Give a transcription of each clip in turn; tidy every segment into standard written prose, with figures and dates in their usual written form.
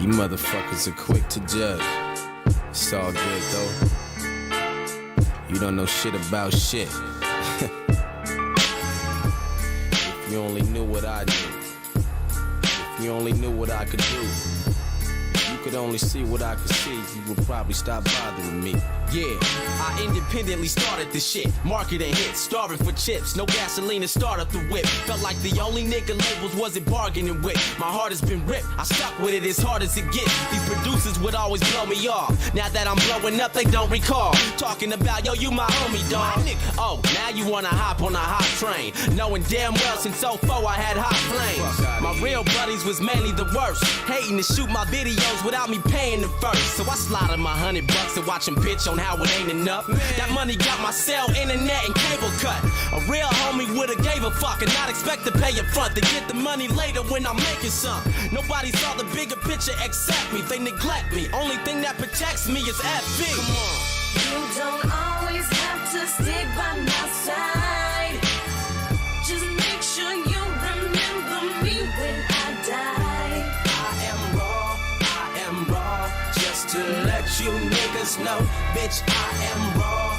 You motherfuckers are quick to judge. It's all good though. You don't know shit about shit. If you only knew what I knew. If you only knew what I could do. If you could only see what I could see, you would probably stop bothering me. Yeah, I independently started this shit. Marketing hits, starving for chips. No gasoline to start up the whip. Felt like the only nigga labels wasn't bargaining with. My heart has been ripped, I stuck with it as hard as it gets. These producers would always blow me off. Now that I'm blowing up, they don't recall. Talking about, yo, you my homie, dawg. Oh, now you wanna hop on a hot train. Knowing damn well since 04 I had hot flames. My real buddies was mainly the worst. Hating to shoot my videos without me paying them first. So I slotted my $100 and watch them bitch on how it ain't enough. That money got my cell, internet, and cable cut. A real homie would've gave a fuck and not expect to pay up front to get the money later when I'm making some. Nobody saw the bigger picture except me. They neglect me. Only thing that protects me is FB. Come on. You don't always have to stick by my side. Just make sure you remember me when I die. I am raw, just to let you niggas know, bitch, I am raw,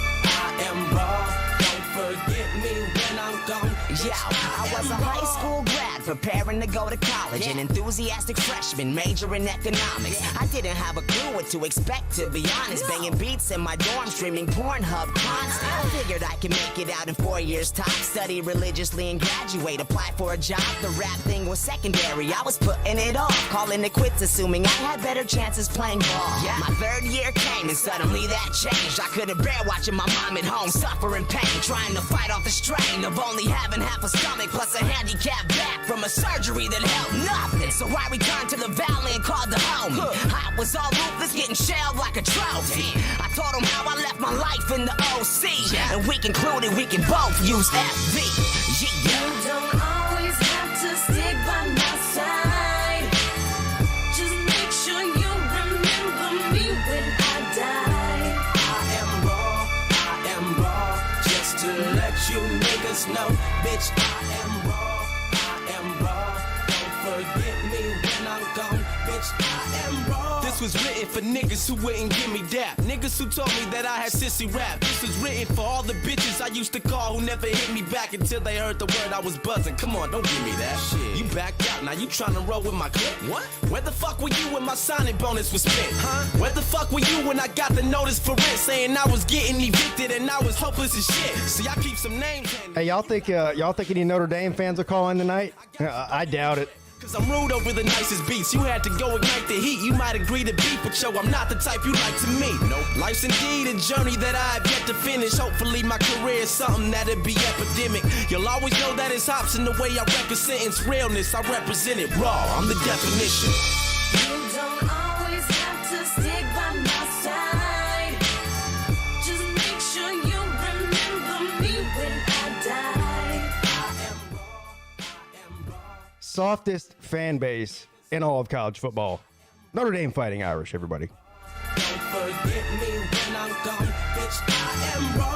don't forget me when I'm gone. Yeah, I was a high school grad preparing to go to college, an enthusiastic freshman majoring economics. I didn't have a clue what to expect, to be honest. Banging beats in my dorm, streaming Pornhub constant. I figured I could make it out in 4 years top, study religiously and graduate, apply for a job. The rap thing was secondary, I was putting it off, calling it quits, assuming I had better chances playing ball. Yeah. My third year came and suddenly that changed. I couldn't bear watching my mom at home suffering pain, trying to fight off the strain of only having half a stomach plus a handicapped back from a surgery that helped nothing. So I returned to the valley and called the homie. I was all ruthless, getting shelled like a trophy. I told him how I left my life in the OC, and we concluded we can both use FV. You don't always have to stick by my side. Just make sure you remember me when I die. I am raw, just to let you niggas know, bitch, I am raw, don't forget me when I'm gone, bitch, I am raw. This was written for niggas who wouldn't give me dap. Niggas who told me that I had sissy rap. This was written for all the bitches I used to call who never hit me back until they heard the word I was buzzing. Come on, don't give me that shit. You backed out, now you tryna roll with my clip. What? Where the fuck were you when my signing bonus was spent? Huh? Where the fuck were you when I got the notice for rent saying I was getting evicted and I was hopeless as shit? See, I keep some names handy. Hey, y'all think any Notre Dame fans will call in tonight? I doubt it. Cause I'm rude over the nicest beats. You had to go ignite the heat. You might agree to beat, but yo, I'm not the type you like to meet. Nope. Life's indeed a journey that I have yet to finish. Hopefully my career is something that'll be epidemic. You'll always know that it's hops in the way I represent its realness. I represent it raw. I'm the definition. You don't always have to stick by my side. Just make sure you remember me when I die. Softest fan base in all of college football. Notre Dame Fighting Irish, everybody. Don't forget me when I'm gone, bitch, I am raw.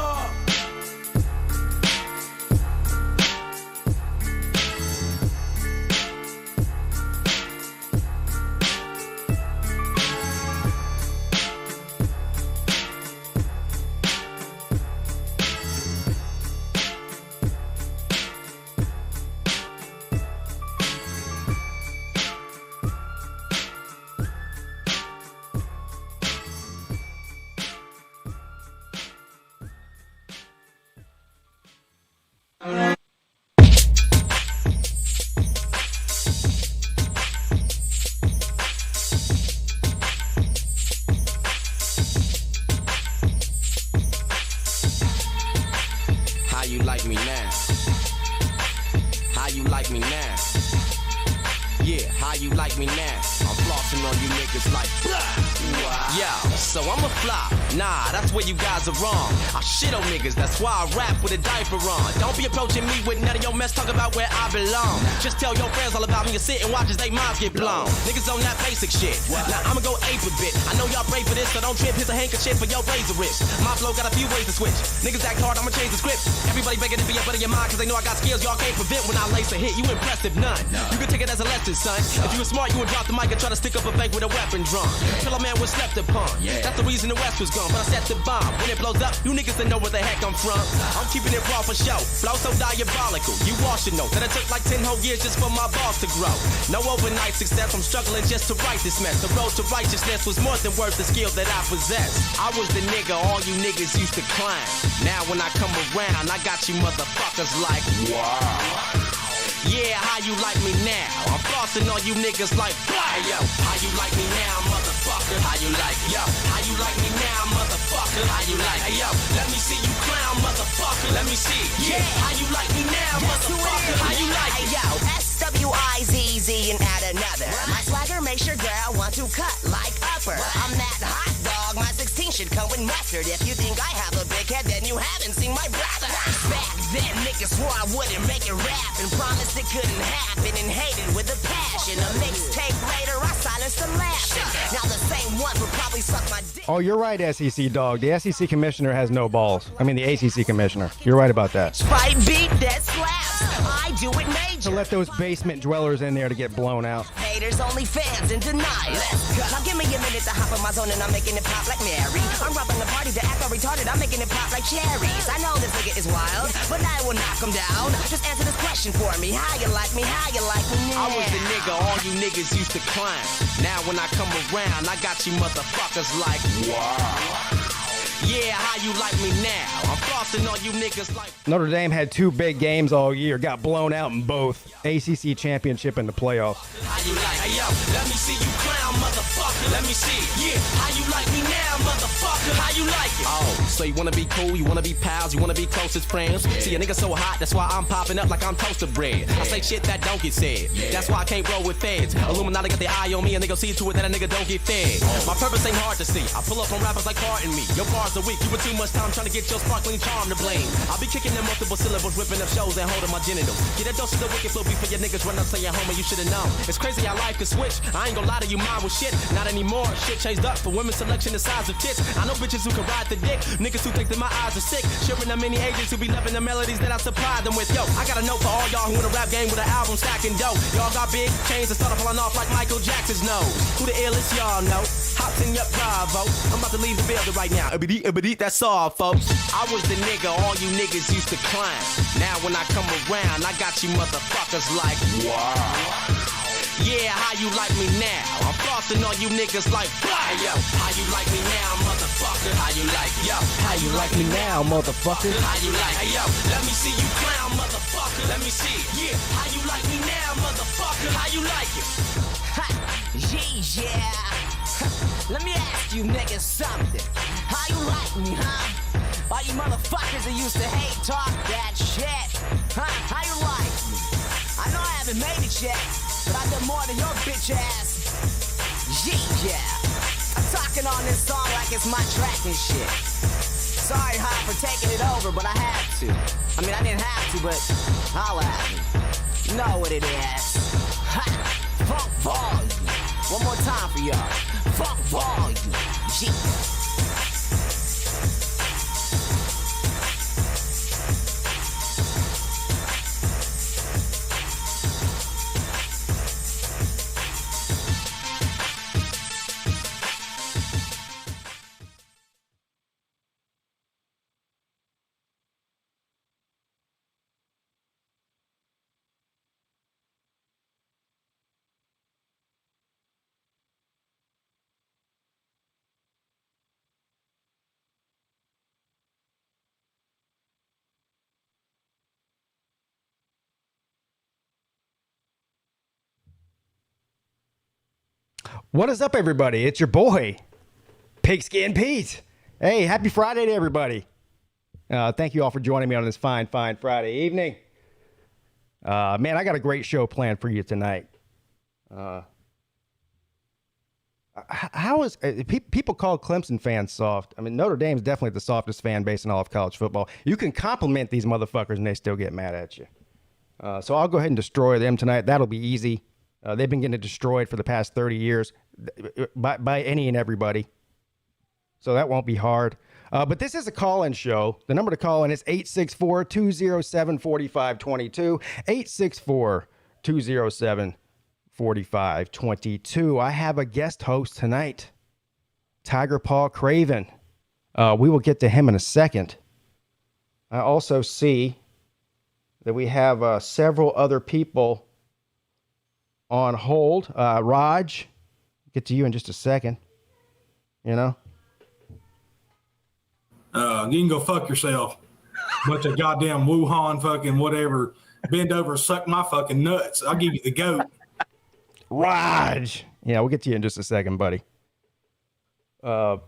How you like me now? How you like me now? Yeah, how you like me now? I'm flossing on you niggas like yeah, so I'm a flop. Nah, that's where you guys are wrong. I shit on niggas, that's why I rap with a diaper on. Don't be approaching me with none of your mess, talk about where I belong. Just tell your friends all about me and sit and watch as they minds get blown. Niggas on that basic shit. Now I'ma go ape a bit. I know y'all pray for this, so don't trip. Here's a handkerchief for your razor wrist. My flow got a few ways to switch. Niggas act hard, I'ma change the script. Everybody Everybody begging to be a buddy of mine, cause they know I got skills y'all can't prevent when I lace a hit. You impressive, none. You can take it as a lesson, son. If you were smart, you would drop the mic and try to stick up a fake with a weapon drawn. Till a man was slept upon. That's the reason the West was gone, but I set the bomb. When it blows up, you niggas that know where the heck I'm from. I'm keeping it raw for show. Flow so diabolical. You all should know that it took like 10 whole years just for my balls to grow. No overnight success, I'm struggling just to write this mess. The road to righteousness was more than worth the skill that I possess. I was the nigga all you niggas used to climb. Now when I come around, I got you motherfuckers like, wow. Yeah, how you like me now? I'm flossing on you niggas like, hey, yo, how you like me now, motherfucker? How you like, yo, how you like me now, motherfucker? How you like, hey, yo, let me see you clown, motherfucker. Let me see, yeah, how you like me now, motherfucker? How you like, hey, yo, SWIZZ and add another. My swagger makes your girl want to cut like upper. I'm that hot dog, my 16 should come with mustard. If you think I have a big head, then you haven't seen my brother. Back then, niggas swore I wouldn't make it rap and promised it couldn't happen and hated with a passion. A mixtape later, I silenced the laughing. Now the same ones will probably suck my dick. Oh, you're right, SEC dog. The SEC commissioner has no balls. I mean, the ACC commissioner. You're right about that. Fight beat that slaps. I do it major. To let those basement dwellers in there to get blown out. Haters, only fans and denial. Now give me a minute to hop on my zone and I'm making it pop like Mary. I'm robbing the party to act all retarded. I'm making it pop like cherries. I know this nigga is wild, but I will knock him down. Just answer this question for me. How you like me? How you like me now? I was the nigga all you niggas used to climb. Now when I come around, I got you motherfuckers like, wow. Yeah, how you like me now? I'm flossing on you niggas like... Notre Dame had two big games all year. Got blown out in both. ACC championship and the playoffs. How you like, hey, yo, let me see you clown, motherfucker. Let me see, yeah, how you like me now, motherfucker. How you like it? Oh, so you wanna be cool, you wanna be pals, you wanna be closest friends. See, a nigga so hot, that's why I'm popping up like I'm toasted bread. I say shit that don't get said. That's why I can't roll with feds. Illuminati got the eye on me and they gon' see to it that a nigga don't get fed. My purpose ain't hard to see. I pull up on rappers like pardon me. Your bars are weak, you were too much time trying to get your sparkling charm to blame. I'll be kicking them multiple syllables, ripping up shows and holding my genitals. Get that dose of the wicked flow before your niggas run up saying, homie, you should've known. It's crazy how life can switch. I ain't gon' lie to you, mine was shit. Not anymore. Shit changed up for women's selection the size of tits. I know bitches who can ride the dick. Niggas who think that my eyes are sick. Sharing the many ages who be loving the melodies that I supply them with. Yo, I got a note for all y'all who in a rap game with an album stacking dough. Y'all got big chains that start falling off like Michael Jackson's nose. Who the illest y'all know? Hops in your Bravo. I'm about to leave the building right now. That's all, folks. I was the nigga all you niggas used to climb. Now when I come around, I got you motherfuckers like, wow. Yeah, how you like me now? I'm flossing on you niggas like, hey, yo, how you like me now, motherfucker? How you like, yo, how you like me now, motherfucker? How you like, hey, yo, let me see you clown, motherfucker. Let me see, yeah, how you like me now, motherfucker? How you like it? Ha, yeah. Let me ask you niggas something. How you like me, huh? All you motherfuckers that used to hate talk that shit. Huh? How you like me? I know I haven't made it yet, but I done more than your bitch ass. Yeah. I'm talking on this song like it's my track and shit. Sorry, Hop, for taking it over, but I had to. I mean, I didn't have to, but holla at me. You know what it is. Ha! Funk volume. One more time for y'all. Funk volume. Yeah. What is up, everybody? It's your boy, Pigskin Pete. Hey, happy Friday to everybody. Thank you all for joining me on this fine Friday evening. Man, I got a great show planned for you tonight. People call Clemson fans soft? I mean, Notre Dame's definitely the softest fan base in all of college football. You can compliment these motherfuckers and they still get mad at you. So I'll go ahead and destroy them tonight. That'll be easy. They've been getting destroyed for the past 30 years by any and everybody. So that won't be hard. But this is a call-in show. The number to call in is 864-207-4522. 864-207-4522. I have a guest host tonight, Tiger Paw Craven. We will get to him in a second. I also see that we have several other people on hold. Raj, get to you in just a second. You know? You can go fuck yourself. Bunch of goddamn Wuhan fucking whatever. Bend over, suck my fucking nuts. I'll give you the goat. Raj. Yeah, we'll get to you in just a second, buddy. We're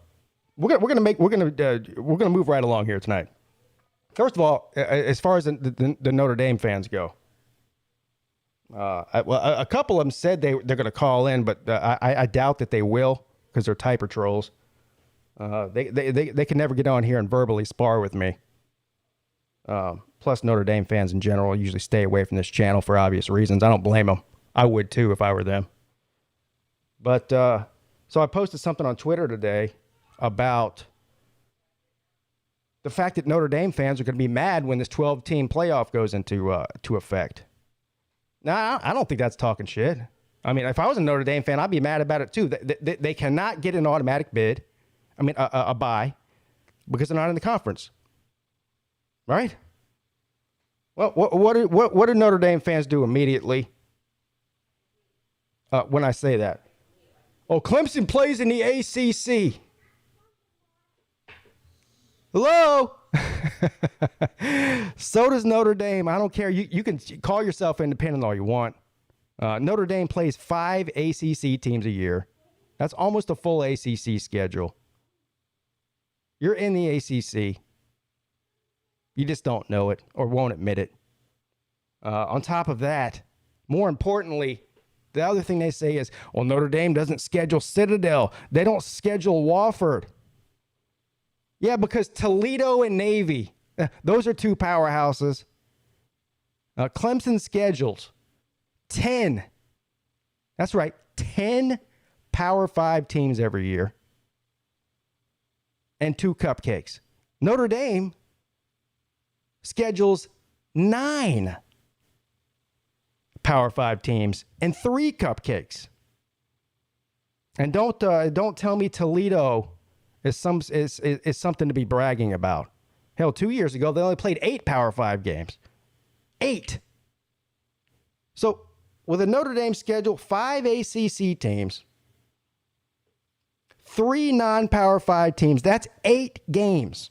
gonna move right along here tonight. First of all, as far as the Notre Dame fans go, a couple of them said they're going to call in, but I doubt that they will because they're typer trolls. They can never get on here and verbally spar with me. Plus, Notre Dame fans in general usually stay away from this channel for obvious reasons. I don't blame them. I would too if I were them. But so I posted something on Twitter today about the fact that Notre Dame fans are going to be mad when this 12-team playoff goes into effect. Now, I don't think that's talking shit. I mean, if I was a Notre Dame fan, I'd be mad about it too. They cannot get an automatic bid. I mean, a bye because they're not in the conference, right? Well, what do Notre Dame fans do immediately when I say that? Oh, Clemson plays in the ACC. Hello? So does Notre Dame. I don't care. You can call yourself independent all you want. Notre Dame plays 5 ACC teams a year. That's almost a full ACC schedule. You're in the ACC. You just don't know it or won't admit it. On top of that, more importantly, the other thing they say is, well, Notre Dame doesn't schedule Citadel. They don't schedule Wofford. Yeah, because Toledo and Navy, those are 2 powerhouses. Clemson schedules 10. That's right, 10 Power 5 teams every year. And 2 cupcakes. Notre Dame schedules 9 Power 5 teams and 3 cupcakes. And don't tell me Toledo is something to be bragging about. Hell, 2 years ago, they only played 8 Power 5 games. 8. So, with a Notre Dame schedule, 5 ACC teams, 3 non-Power 5 teams, that's 8 games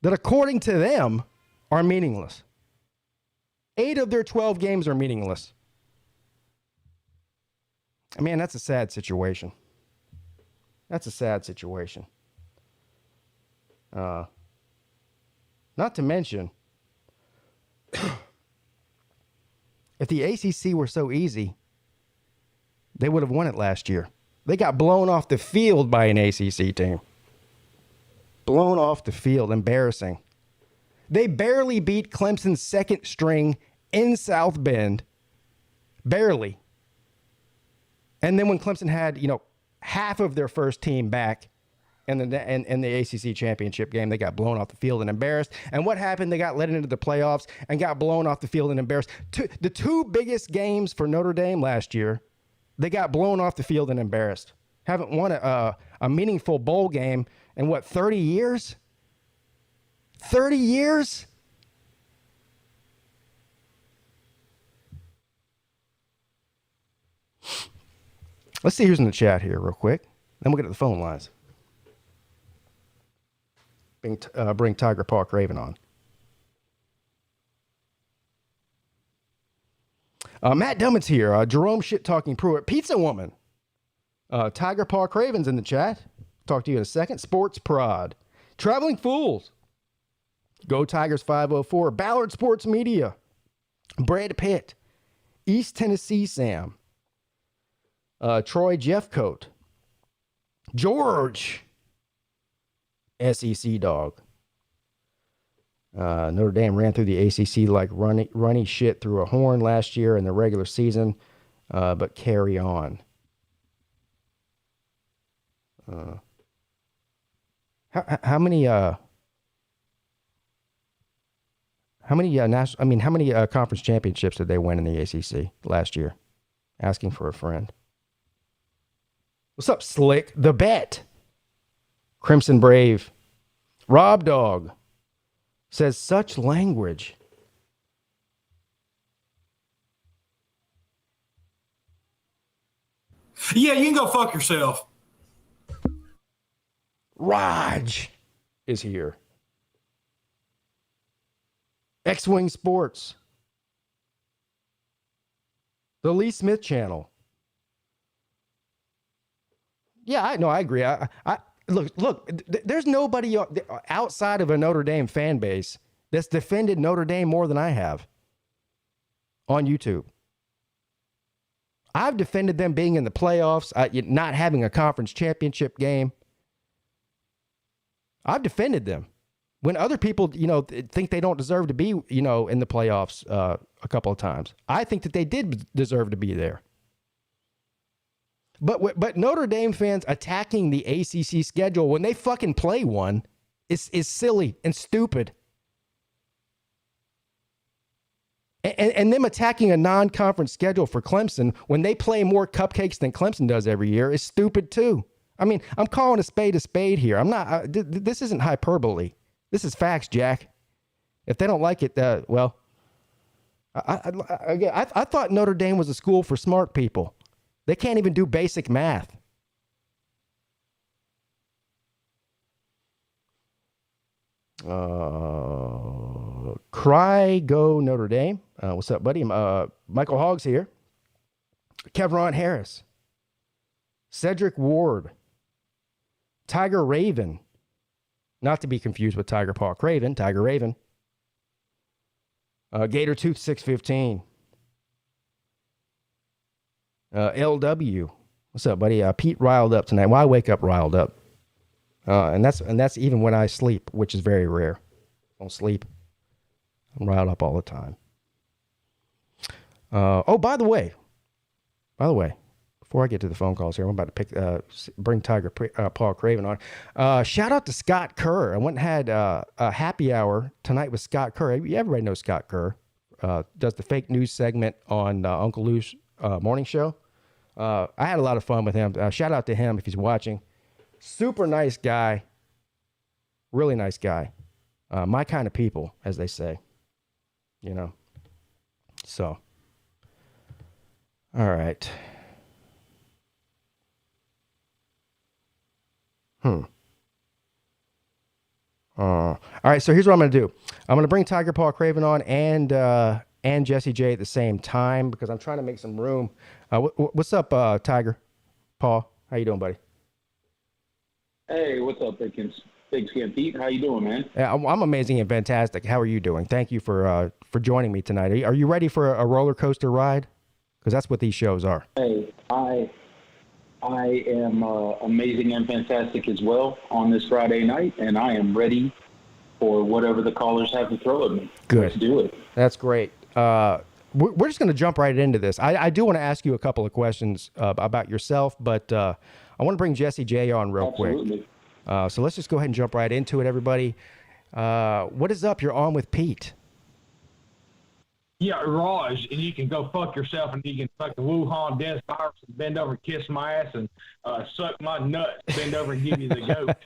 that, according to them, are meaningless. 8 of their 12 games are meaningless. I mean, that's a sad situation. That's a sad situation. Not to mention, if the ACC were so easy, they would have won it last year. They got blown off the field by an ACC team. Blown off the field. Embarrassing. They barely beat Clemson's second string in South Bend. Barely. And then when Clemson had, half of their first team back in the ACC championship game, they got blown off the field and embarrassed. And what happened? They got let into the playoffs and got blown off the field and embarrassed. The 2 biggest games for Notre Dame last year, they got blown off the field and embarrassed. Haven't won a meaningful bowl game in, 30 years? 30 years? Let's see who's in the chat here real quick. Then we'll get to the phone lines. Bring Tiger Paw Craven on. Matt Dummett's here. Jerome Shit Talking Pruitt. Pizza Woman. Tiger Paw Craven's in the chat. Talk to you in a second. Sports Prod. Traveling Fools. Go Tigers 504. Ballard Sports Media. Brad Pitt. East Tennessee Sam. Troy Jeffcoat. George. SEC Dog. Notre Dame ran through the ACC like runny shit through a horn last year in the regular season, but carry on. How many conference championships did they win in the ACC last year? Asking for a friend. What's up, Slick? The Bet. Crimson Brave. Rob Dog says such language. Yeah, you can go fuck yourself. Raj is here. X-Wing Sports. The Lee Smith Channel. Yeah, I agree. I look. There's nobody outside of a Notre Dame fan base that's defended Notre Dame more than I have on YouTube. I've defended them being in the playoffs, not having a conference championship game. I've defended them when other people, think they don't deserve to be, in the playoffs a couple of times. I think that they did deserve to be there. But Notre Dame fans attacking the ACC schedule when they fucking play one is silly and stupid. And them attacking a non-conference schedule for Clemson when they play more cupcakes than Clemson does every year is stupid too. I mean, I'm calling a spade here. I'm not. This isn't hyperbole. This is facts, Jack. If they don't like it, well, I thought Notre Dame was a school for smart people. They can't even do basic math. Cry Go Notre Dame. What's up, buddy? Michael Hogg's here. Kevron Harris. Cedric Ward. Tiger Raven. Not to be confused with Tiger Paw Craven. Tiger Raven. Gator Tooth 615. LW. What's up, buddy? Pete riled up tonight. Well, I wake up riled up. And that's even when I sleep, which is very rare. I don't sleep. I'm riled up all the time. By the way, before I get to the phone calls here, I'm about to bring Tiger Paul Craven on. Shout out to Scott Kerr. I went and had a happy hour tonight with Scott Kerr. Everybody knows Scott Kerr. Does the fake news segment on Uncle Lou's morning show. I had a lot of fun with him. Shout out to him if he's watching. Super nice guy. Really nice guy. My kind of people, as they say. So. All right. All right, so here's what I'm going to do. I'm going to bring Tiger Paw Craven on and Jesse J at the same time because I'm trying to make some room. What's up, Tiger Paw? How you doing, buddy? Hey, what's up, Big Skin Pete? How you doing, man? Yeah, I'm amazing and fantastic. How are you doing? Thank you for joining me tonight. Are you ready for a roller coaster ride? Because that's what these shows are. Hey, I am amazing and fantastic as well on this Friday night, and I am ready for whatever the callers have to throw at me. Good. Let's do it. That's great. We're just going to jump right into this. I do want to ask you a couple of questions about yourself, but I want to bring Jesse J on real Absolutely. quick. So let's just go ahead and jump right into it, everybody. What is up? You're on with Pete. Yeah, Raj, and you can go fuck yourself, and you can fuck the Wuhan Dennis virus and bend over and kiss my ass and suck my nuts, bend over and give you the goat.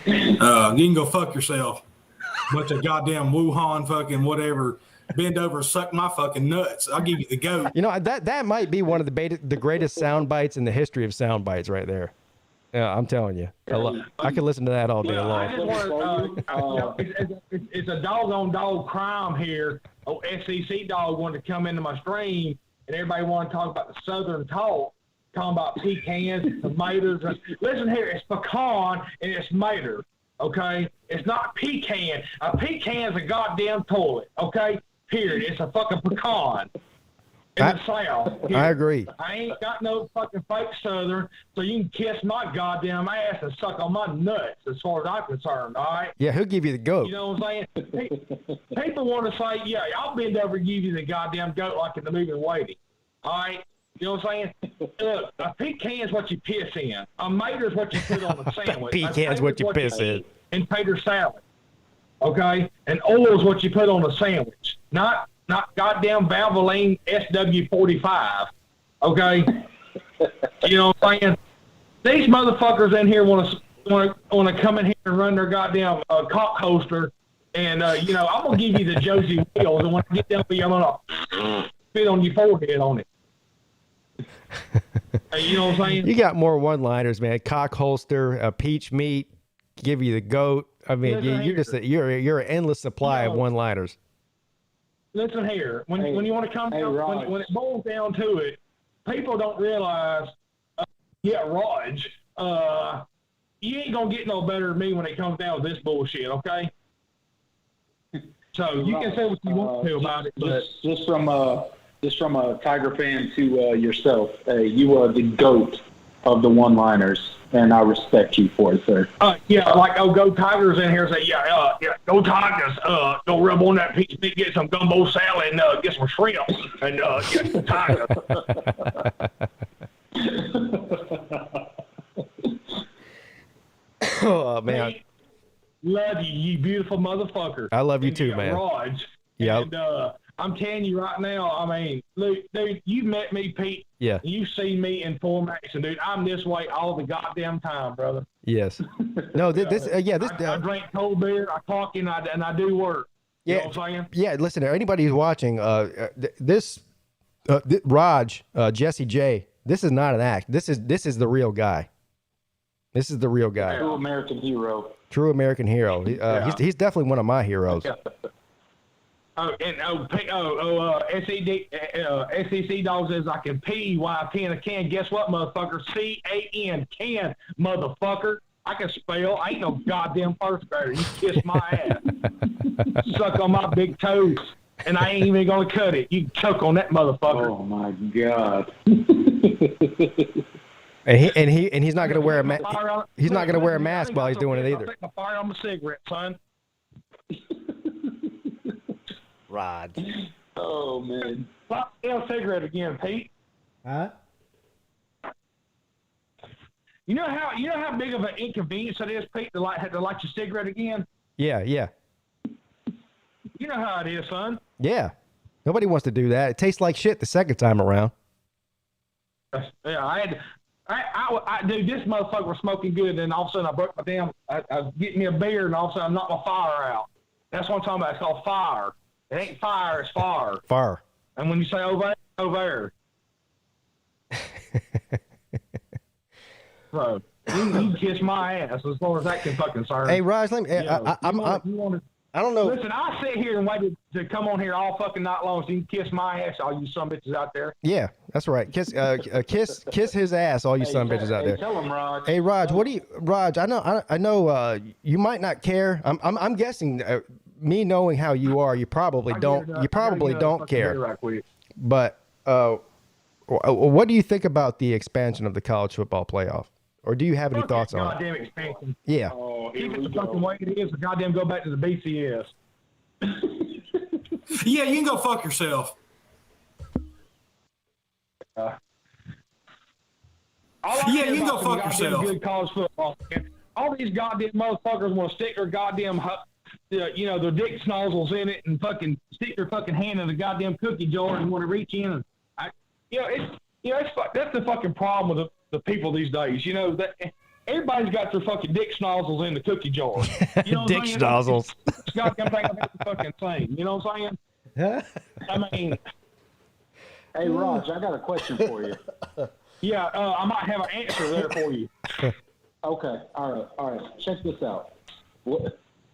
You can go fuck yourself. Bunch of goddamn Wuhan fucking whatever. Bend over, suck my fucking nuts. I'll give you the goat. That might be one of the greatest sound bites in the history of sound bites right there. Yeah, I'm telling you. I could listen to that all day long. I just want it's a dog-on-dog crime here. SEC dog wanted to come into my stream, and everybody wanted to talk about the Southern talk, talking about pecans, tomatoes. Listen here, it's pecan and it's mater, okay? It's not pecan. A pecan's a goddamn toilet, okay? Period. It's a fucking pecan. In the South. Here. I agree. I ain't got no fucking fake Southern, so you can kiss my goddamn ass and suck on my nuts as far as I'm concerned, all right? Yeah, he'll give you the goat. You know what I'm saying? People want to say, yeah, I'll bend over and give you the goddamn goat like in the movie Waiting, all right? You know what I'm saying? Look, a pecan's what you piss in. A mater's what you put on a sandwich. Pecan's what you piss in. And tater salad. Okay? And oil's what you put on a sandwich. Not goddamn Valvoline SW45. Okay? You know what I'm saying? These motherfuckers in here want to come in here and run their goddamn cock holster. And, I'm going to give you the Josie Wheels. And when I get down there, I'm going to spit on your forehead on it. You know what I'm saying? You got more one-liners, man. Cock holster, peach meat, give you the goat. I mean, you're an endless supply of one-liners. Listen here, when you want to come down, when it boils down to it, people don't realize. Raj, you ain't gonna get no better than me when it comes down to this bullshit, okay? So you can say what you want to about it, but just from a Tiger fan to yourself, you are the GOAT of the one-liners, and I respect you for it, sir. Go Tigers in here and say, go Tigers, go rub on that peach meat, get some gumbo salad, and get some shrimp, and get some Tigers. Oh, man. Love you, you beautiful motherfucker. I love you too, man. Raj. Yeah. And I'm telling you right now, I mean, dude, you met me, Pete. Yeah. You see me in full action, dude. I'm this way all the goddamn time, brother. Yes. No, I drink cold beer, I talk, and I do work. You know what I'm saying? Yeah, listen, anybody who's watching, Raj, Jesse J, this is not an act. This is the real guy. This is the real guy. True American hero. True American hero. He's definitely one of my heroes. SEC dog says I can P-Y-P-N, I can. Guess what, motherfucker? C-A-N, can, motherfucker. I can spell. I ain't no goddamn first grader. You kiss my ass. Suck on my big toes. And I ain't even gonna cut it. You can choke on that motherfucker. Oh my God. And he's not gonna wear a mask. He's not gonna wear a mask while he's doing it either. I'll take my fire on my cigarette, son. Rod. Oh man. Pop a cigarette again, Pete. Huh? You know how big of an inconvenience it is, Pete, to light your cigarette again? Yeah. You know how it is, son. Yeah. Nobody wants to do that. It tastes like shit the second time around. Yeah, dude, this motherfucker was smoking good, and all of a sudden I broke my damn. I was getting me a beer, and all of a sudden I knocked my fire out. That's what I'm talking about. It's called fire. It ain't fire, it's fire. Fire. And when you say over there. So you can kiss my ass as far as that can fucking serve. Hey, Raj, let me. I don't know. Listen, I sit here and waited to come on here all fucking night long so you can kiss my ass, all you son bitches out there. Yeah, that's right. Kiss his ass, all you son bitches out there. Tell him, Raj. Hey, Raj, Raj? I know. You might not care. I'm guessing. Me knowing how you are, you probably don't. You probably don't care. But what do you think about the expansion of the college football playoff? Or do you have any thoughts on it? Goddamn expansion. Yeah. Keep it the fucking way it is, or goddamn go back to the BCS. Yeah, you can go fuck yourself. You can go fuck yourself. Good college football. All these goddamn motherfuckers want to stick their goddamn, their dick snozzles in it and fucking stick their fucking hand in the goddamn cookie jar and want to reach in. And that's the fucking problem with the people these days. You know that everybody's got their fucking dick snozzles in the cookie jar. You know dick snozzles. It's goddamn thing about the fucking thing. You know what I'm saying? I mean, hey Raj, I got a question for you. Yeah, I might have an answer there for you. Okay, all right. Check this out.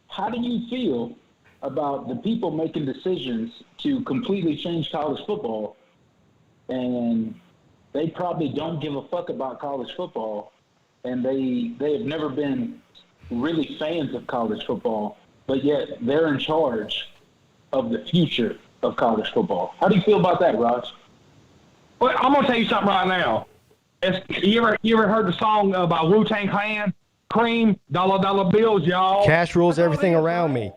How do you feel about the people making decisions to completely change college football, and they probably don't give a fuck about college football, and they have never been really fans of college football, but yet they're in charge of the future of college football? How do you feel about that, Raj? Well, I'm gonna tell you something right now. You ever heard the song by Wu-Tang Clan? Cream, dollar bills, y'all. Cash rules everything around me.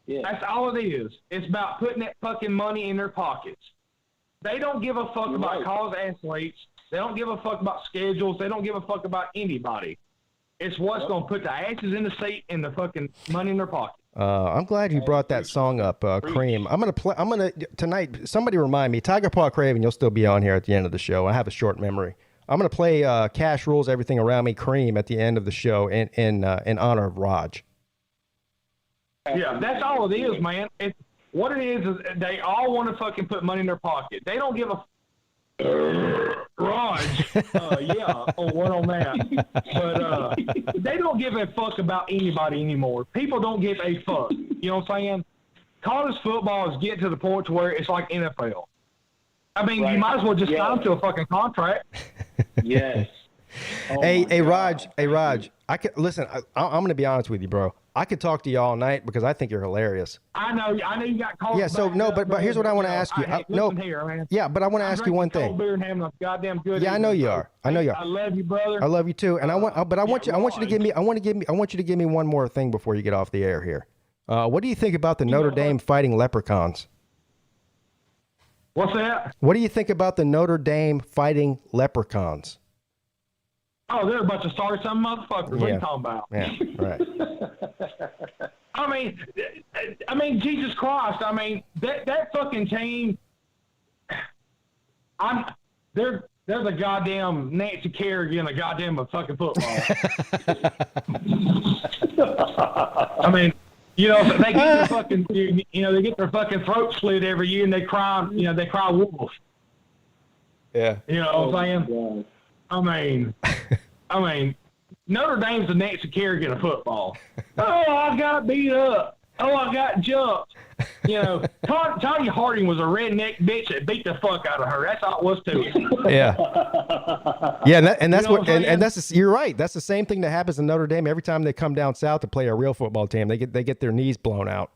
Yeah. That's all it is. It's about putting that fucking money in their pockets. They don't give a fuck about college athletes. They don't give a fuck about schedules. They don't give a fuck about anybody. It's what's going to put the asses in the seat and the fucking money in their pocket. I'm glad you brought that song up, Cream. I'm gonna tonight. Somebody remind me, Tiger Paw Craven. You'll still be on here at the end of the show. I have a short memory. I'm gonna play Cash Rules Everything Around Me, Cream, at the end of the show in honor of Raj. Yeah, that's all it is, man. What it is they all want to fucking put money in their pocket. They don't give a Raj, yeah, what on that? But they don't give a fuck about anybody anymore. People don't give a fuck. You know what I'm saying? College football is getting to the point to where it's like NFL. I mean, you might as well just sign to a fucking contract. Yes. Oh Hey, Raj. I could listen. I'm going to be honest with you, bro. I could talk to you all night because I think you're hilarious. I know you got cold. Yeah. So no, but here's what I want to ask you. Yeah, but I want to ask you one thing. Cold beer and having a goddamn good. Yeah, I know you are. I love you, brother. I love you too. And I want you to give me one more thing before you get off the air here. What do you think about the Notre Dame fighting leprechauns? What's that? What do you think about the Notre Dame fighting leprechauns? Oh, they're a bunch of sorry-some motherfuckers. What are you talking about? Yeah, right. I mean, Jesus Christ. I mean, that fucking team. They're the goddamn Nancy Kerrigan of goddamn fucking football. I mean, you know, they get their fucking, they get their fucking throat slit every year, and they cry, they cry wolf. Yeah. You know what I'm saying? I mean, Notre Dame's the Nancy Kerrigan of football. Oh, I got beat up. Oh, I got jumped. Tanya Harding was a redneck bitch that beat the fuck out of her. That's all it was to it. Yeah. Yeah, and that's you're right. That's the same thing that happens in Notre Dame every time they come down south to play a real football team. They get their knees blown out.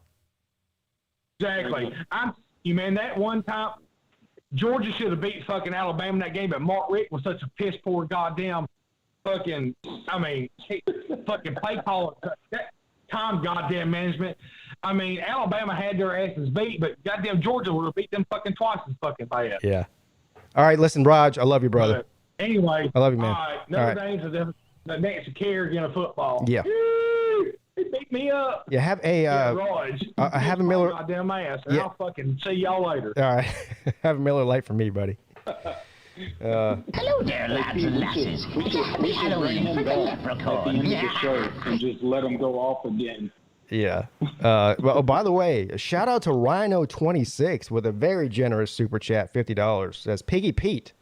Exactly. Man, that one time Georgia should have beat fucking Alabama in that game, but Mark Richt was such a piss poor goddamn fucking fucking play call. That time goddamn management. I mean, Alabama had their asses beat, but goddamn Georgia would have beat them fucking twice as fucking bad. Yeah. All right, listen, Raj, I love you, brother. But anyway, I love you, man. All right, Notre Dame's the Nancy Kerrigan of football. Yeah. He beat me up. Yeah, have a Raj. have a Miller. Goddamn ass. And I'll fucking see y'all later. All right, have a Miller Lite for me, buddy. Hello there, lads and lasses. Happy Halloween for the leprechaun. At the end of the show, and just let them go off again. Yeah. Well, by the way, shout out to Rhino26 with a very generous super chat, $50. Says Piggy Pete.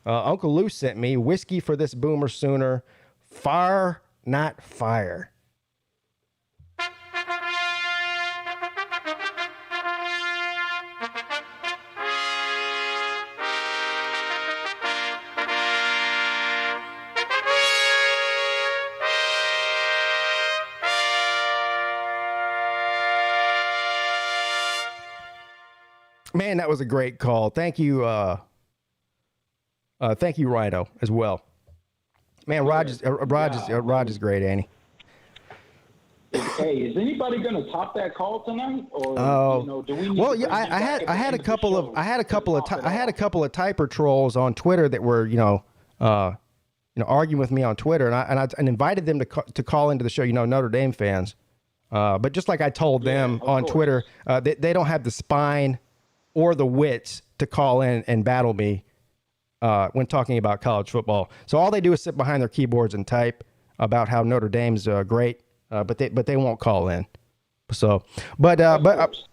Uncle Lou sent me whiskey for this boomer sooner. Fire, not fire. Man, that was a great call. Thank you, Rhino, as well. Man, Raj is great, Annie. Hey, is anybody going to top that call tonight, or do we need well, yeah, I had a couple of typer trolls on Twitter that were arguing with me on Twitter, and I invited them to call into the show. Notre Dame fans, but just like I told them on Twitter, they don't have the spine or the wits to call in and battle me when talking about college football. So all they do is sit behind their keyboards and type about how Notre Dame's great, but they won't call in. So, but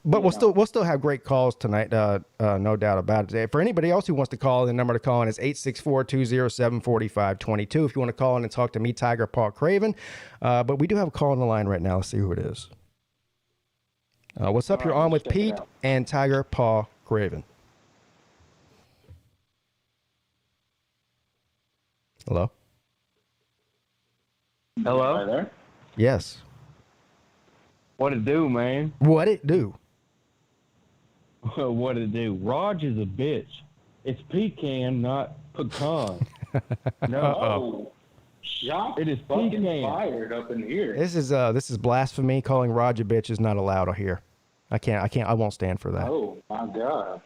we'll still have great calls tonight, no doubt about it. For anybody else who wants to call, the number to call in is 864-207-4522. If you want to call in and talk to me, Tiger Paw Craven, but we do have a call on the line right now. Let's see who it is. What's up? You're on with Pete and Tiger Paw Craven. Hello? Hello? Hi there. Yes. What it do, man? What it do? What it do? Raj is a bitch. It's pecan, not pecan. No. Shots It is fucking pecan. fired up in here. This is blasphemy. Calling Raj a bitch is not allowed here. I won't stand for that. Oh my god.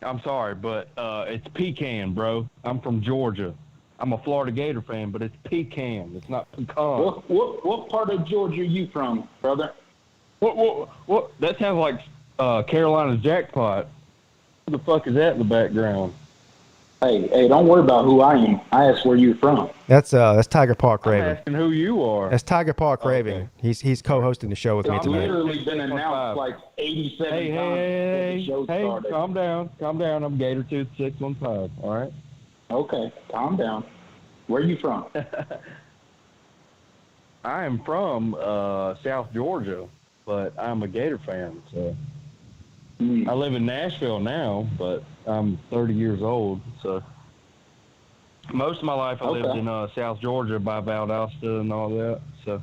I'm sorry, but it's pecan, bro. I'm from Georgia. I'm a Florida Gator fan, but it's pecan. It's not pecan. What part of Georgia are you from, brother? What? That sounds like Carolina's jackpot. Who the fuck is that in the background? Hey, don't worry about who I am. I asked where you're from. That's Tiger Paw I'm Craving. asking who you are. That's Tiger Paw Craving. He's co-hosting the show with me I've tonight. literally been announced like 87 times since the show started. Calm down. I'm Gator Tooth 615. All right. Okay, calm down. Where are you from? I am from South Georgia, but I'm a Gator fan. So I live in Nashville now, but I'm 30 years old. So most of my life I lived in South Georgia by Valdosta and all that. So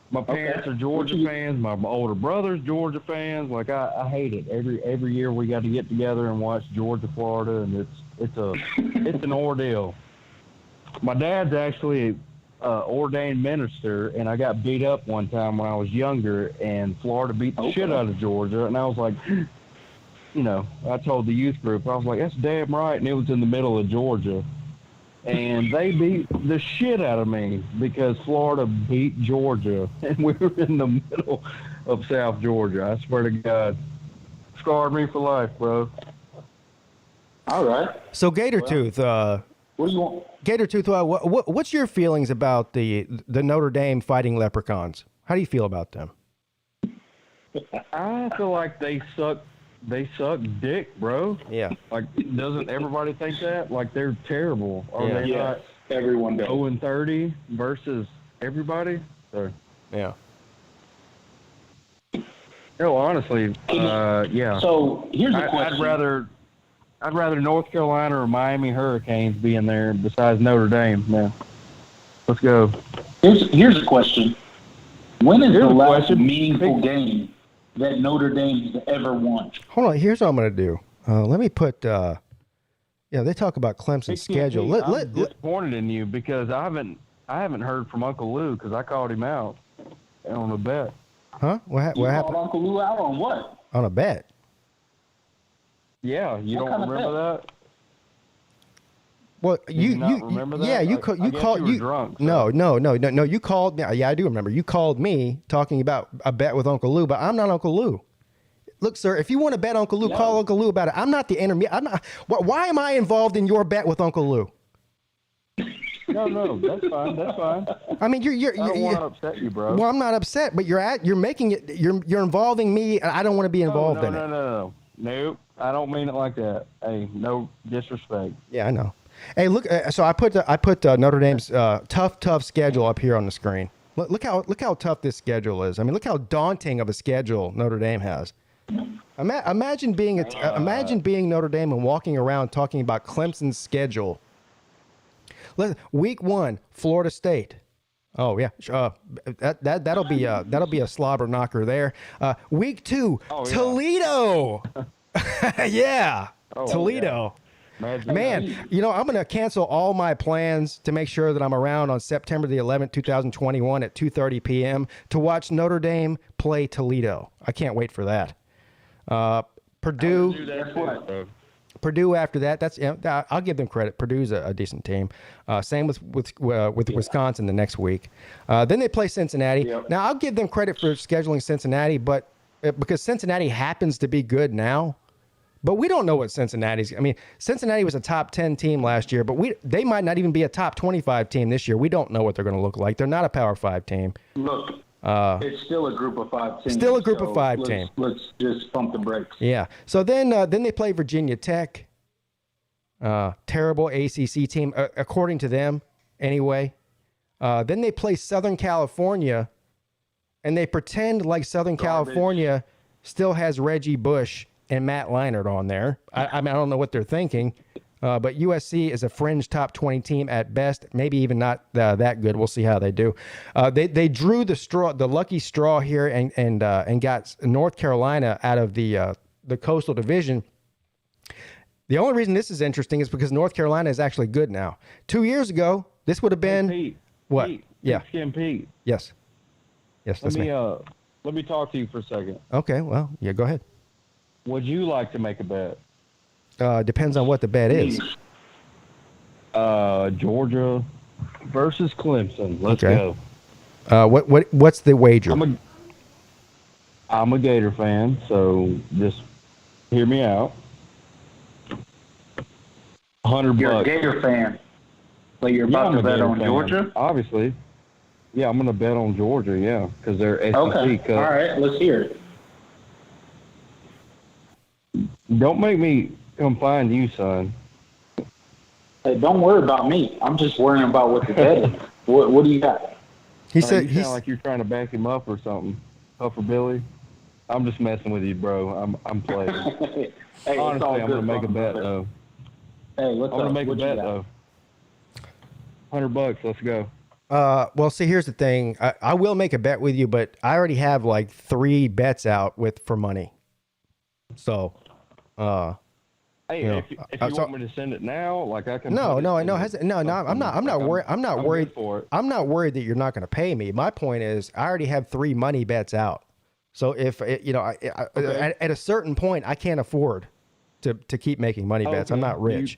my parents are Georgia fans. My older brother's Georgia fans. Like I hate it. Every year we got to get together and watch Georgia, Florida, and it's an ordeal. My dad's actually ordained minister, and I got beat up one time when I was younger, and Florida beat the shit out of Georgia, and I was like, I told the youth group, I was like, that's damn right, and it was in the middle of Georgia, and they beat the shit out of me because Florida beat Georgia, and we were in the middle of South Georgia. I swear to God, scarred me for life, bro. All right. So Gator Tooth, what do you want? Gator Tooth, what's your feelings about the Notre Dame Fighting Leprechauns? How do you feel about them? I feel like they suck dick, bro. Yeah. Like, doesn't everybody think that? Like, they're terrible. Are Yeah. they not Everyone does. 0-30 versus everybody? So, Yeah. no, honestly, yeah. So here's a question. I'd rather North Carolina or Miami Hurricanes be in there besides Notre Dame. Man, let's go. Here's a question. When is the last meaningful game that Notre Dame has ever won? Hold on. Here's what I'm going to do. Let me put. They talk about Clemson's schedule. I'm disappointed in you because I haven't heard from Uncle Lou because I called him out on a bet. Huh? What happened? Called Uncle Lou out on what? On a bet. Yeah, you don't remember that? Well, you remember that? Yeah, you I guess called you were drunk. So. No. You called me. Yeah, I do remember. You called me talking about a bet with Uncle Lou, but I'm not Uncle Lou. Look, sir, if you want to bet Uncle Lou, call Uncle Lou about it. I'm not the intermediate. I'm not. Why am I involved in your bet with Uncle Lou? No, that's fine. That's fine. I mean, I don't want to upset you, bro. Well, I'm not upset, but you're making it. You're involving me, and I don't want to be involved in it. No. Nope, I don't mean it like that. Hey, no disrespect. Yeah, I know. Hey, look. So I put Notre Dame's tough schedule up here on the screen. Look how tough this schedule is. I mean, look how daunting of a schedule Notre Dame has. Imagine being Notre Dame and walking around talking about Clemson's schedule. Week 1, Florida State. Oh yeah, that'll be a slobber knocker there. Week 2, Toledo. Yeah, Toledo. Yeah. Man, I'm going to cancel all my plans to make sure that I'm around on September the 11th, 2021 at 2:30 p.m. to watch Notre Dame play Toledo. I can't wait for that. Purdue after that. That's I'll give them credit. Purdue's a decent team. Same with Wisconsin the next week. Then they play Cincinnati. Yep. Now I'll give them credit for scheduling Cincinnati, but because Cincinnati happens to be good now, but we don't know what Cincinnati's. I mean, Cincinnati was a top 10 team last year, but they might not even be a top 25 team this year. We don't know what they're going to look like. They're not a Power 5 team. Look. It's still a group of 5 team. Still a group of 5 team. Let's just pump the brakes. Yeah. So then they play Virginia Tech. Terrible ACC team, according to them, anyway. Then they play Southern California, and they pretend like Southern California still has Reggie Bush and Matt Leinart on there. I don't know what they're thinking. But USC is a fringe top 20 team at best, maybe even not that good. We'll see how they do. They drew the lucky straw here and got North Carolina out of the Coastal Division. The only reason this is interesting is because North Carolina is actually good now. 2 years ago, this would have been Pete, what? Pete, Yeah. Pete. Yes. That's me. Let me talk to you for a second. Okay. Well, yeah. Go ahead. Would you like to make a bet? Depends on what the bet is. Georgia versus Clemson. Let's Okay. go. What's the wager? I'm a Gator fan, so just hear me out. $100. You're a Gator fan. So you're about to bet on Georgia? Obviously. Yeah, I'm going to bet on Georgia, yeah, because they're SEC Okay. Cup. All right, let's hear it. Don't make me come find you, son. Hey, don't worry about me. I'm just worrying about what the bet is. What do you got? He said you sound like you're trying to back him up or something. Puffer Billy. I'm just messing with you, bro. I'm playing. Hey, Honestly, I'm going to make a bet, brother. though. Hey, what's I'm going up? to make a What you bet, got? though. $100, let's go. Well, see, here's the thing. I will make a bet with you, but I already have like 3 bets out for money. So, Hey, you know, if you want me to send it now, like I can. no, put it no, in no, the- no, I'm not worried. I'm not worried good for it. I'm not worried that you're not going to pay me. My point is, I already have 3 money bets out. So if at a certain point, I can't afford to keep making money bets. I'm Okay. not rich. You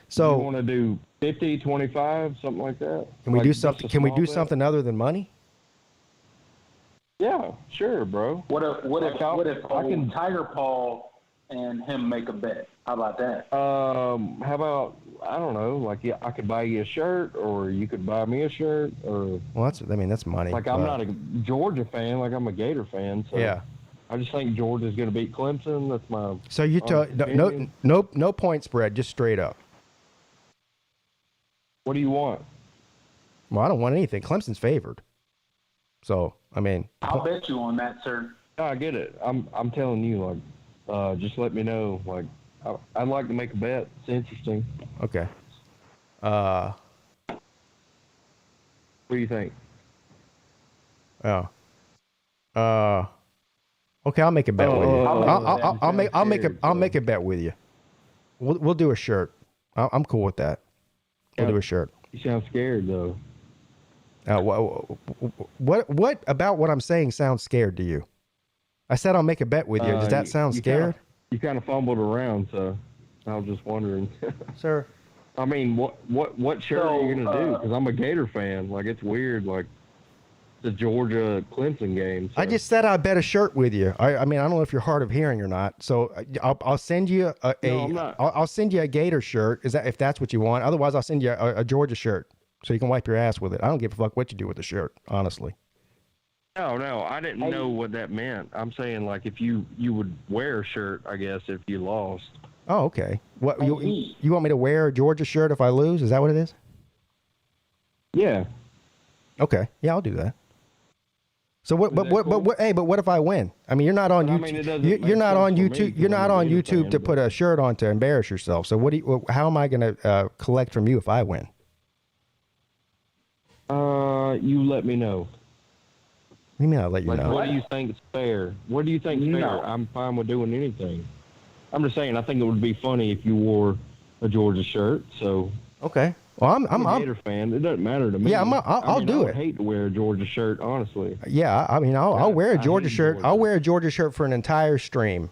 So want to do 50, 25, something like that? can we Like do just a something? Can we small do bet? something other than money? Yeah, sure, bro. What if I can- Tiger Paul and him make a bet? How about that? How about, I don't know, like, yeah, I could buy you a shirt, or you could buy me a shirt, or Well, that's money. like I'm not a Georgia fan, like I'm a Gator fan. So Yeah. I just think Georgia's going to beat Clemson. That's my. So you honest opinion. no point spread, just straight up. What do you want? Well, I don't want anything. Clemson's favored. So I mean, I'll bet you on that, sir. No, I get it. I'm telling you, like, just let me know. Like, I'd like to make a bet. It's interesting. okay. What do you think? Oh. Okay, I'll make a bet with you. I'll make a bet with you. We'll do a shirt. I'm cool with that. We'll do a shirt. You sound scared though. What about what I'm saying sounds scared to you? I said I'll make a bet with you. Does that sound scared? You kind of fumbled around, so I was just wondering. Sir. I mean, what shirt are you gonna do? Because I'm a Gator fan. Like, it's weird. Like, the Georgia Clemson game. So. I just said I'd bet a shirt with you. I mean, I don't know if you're hard of hearing or not. So I'll send you I'll send you a Gator shirt. If that's what you want? Otherwise, I'll send you a Georgia shirt so you can wipe your ass with it. I don't give a fuck what you do with the shirt, honestly. No, I didn't know what that meant. I'm saying, like, if you would wear a shirt, I guess, if you lost. Oh, okay. What you want me to wear a Georgia shirt if I lose? Is that what it is? Yeah. Okay. Yeah, I'll do that. So what? But what if I win? I mean, you're not on YouTube. You're not on YouTube. You're not on YouTube to put a shirt on to embarrass yourself. So how am I going to collect from you if I win? You let me know. What do you mean I'll let you know? What do you think is fair? What do you think is fair? I'm fine with doing anything. I'm just saying, I think it would be funny if you wore a Georgia shirt. So okay. Well, I'm a Gator fan. It doesn't matter to me. Yeah, I'll do I would it. hate to wear a Georgia shirt, honestly. Yeah, I mean, I'll wear a Georgia shirt. I'll wear a Georgia shirt for an entire stream,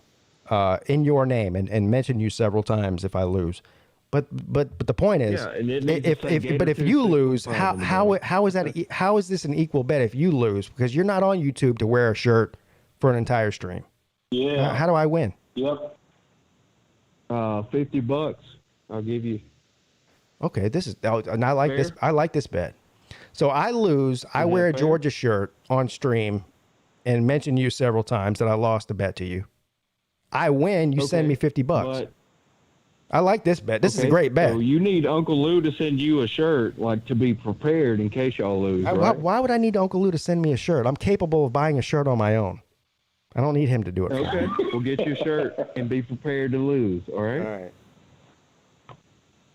in your name, and mention you several times if I lose. But the point is, if you lose, how is this an equal bet if you lose, because you're not on YouTube to wear a shirt for an entire stream? Yeah. How do I win? Yep. $50. I'll give you. Okay, and I like this. I like this bet. So I lose. I wear a Georgia shirt on stream, and mention you several times that I lost the bet to you. I win. You send me $50. I like this bet. This is a great bet. So you need Uncle Lou to send you a shirt, like, to be prepared in case y'all lose, right? Why would I need Uncle Lou to send me a shirt? I'm capable of buying a shirt on my own. I don't need him to do it for me. Okay, we'll get you a shirt and be prepared to lose. All right. All right.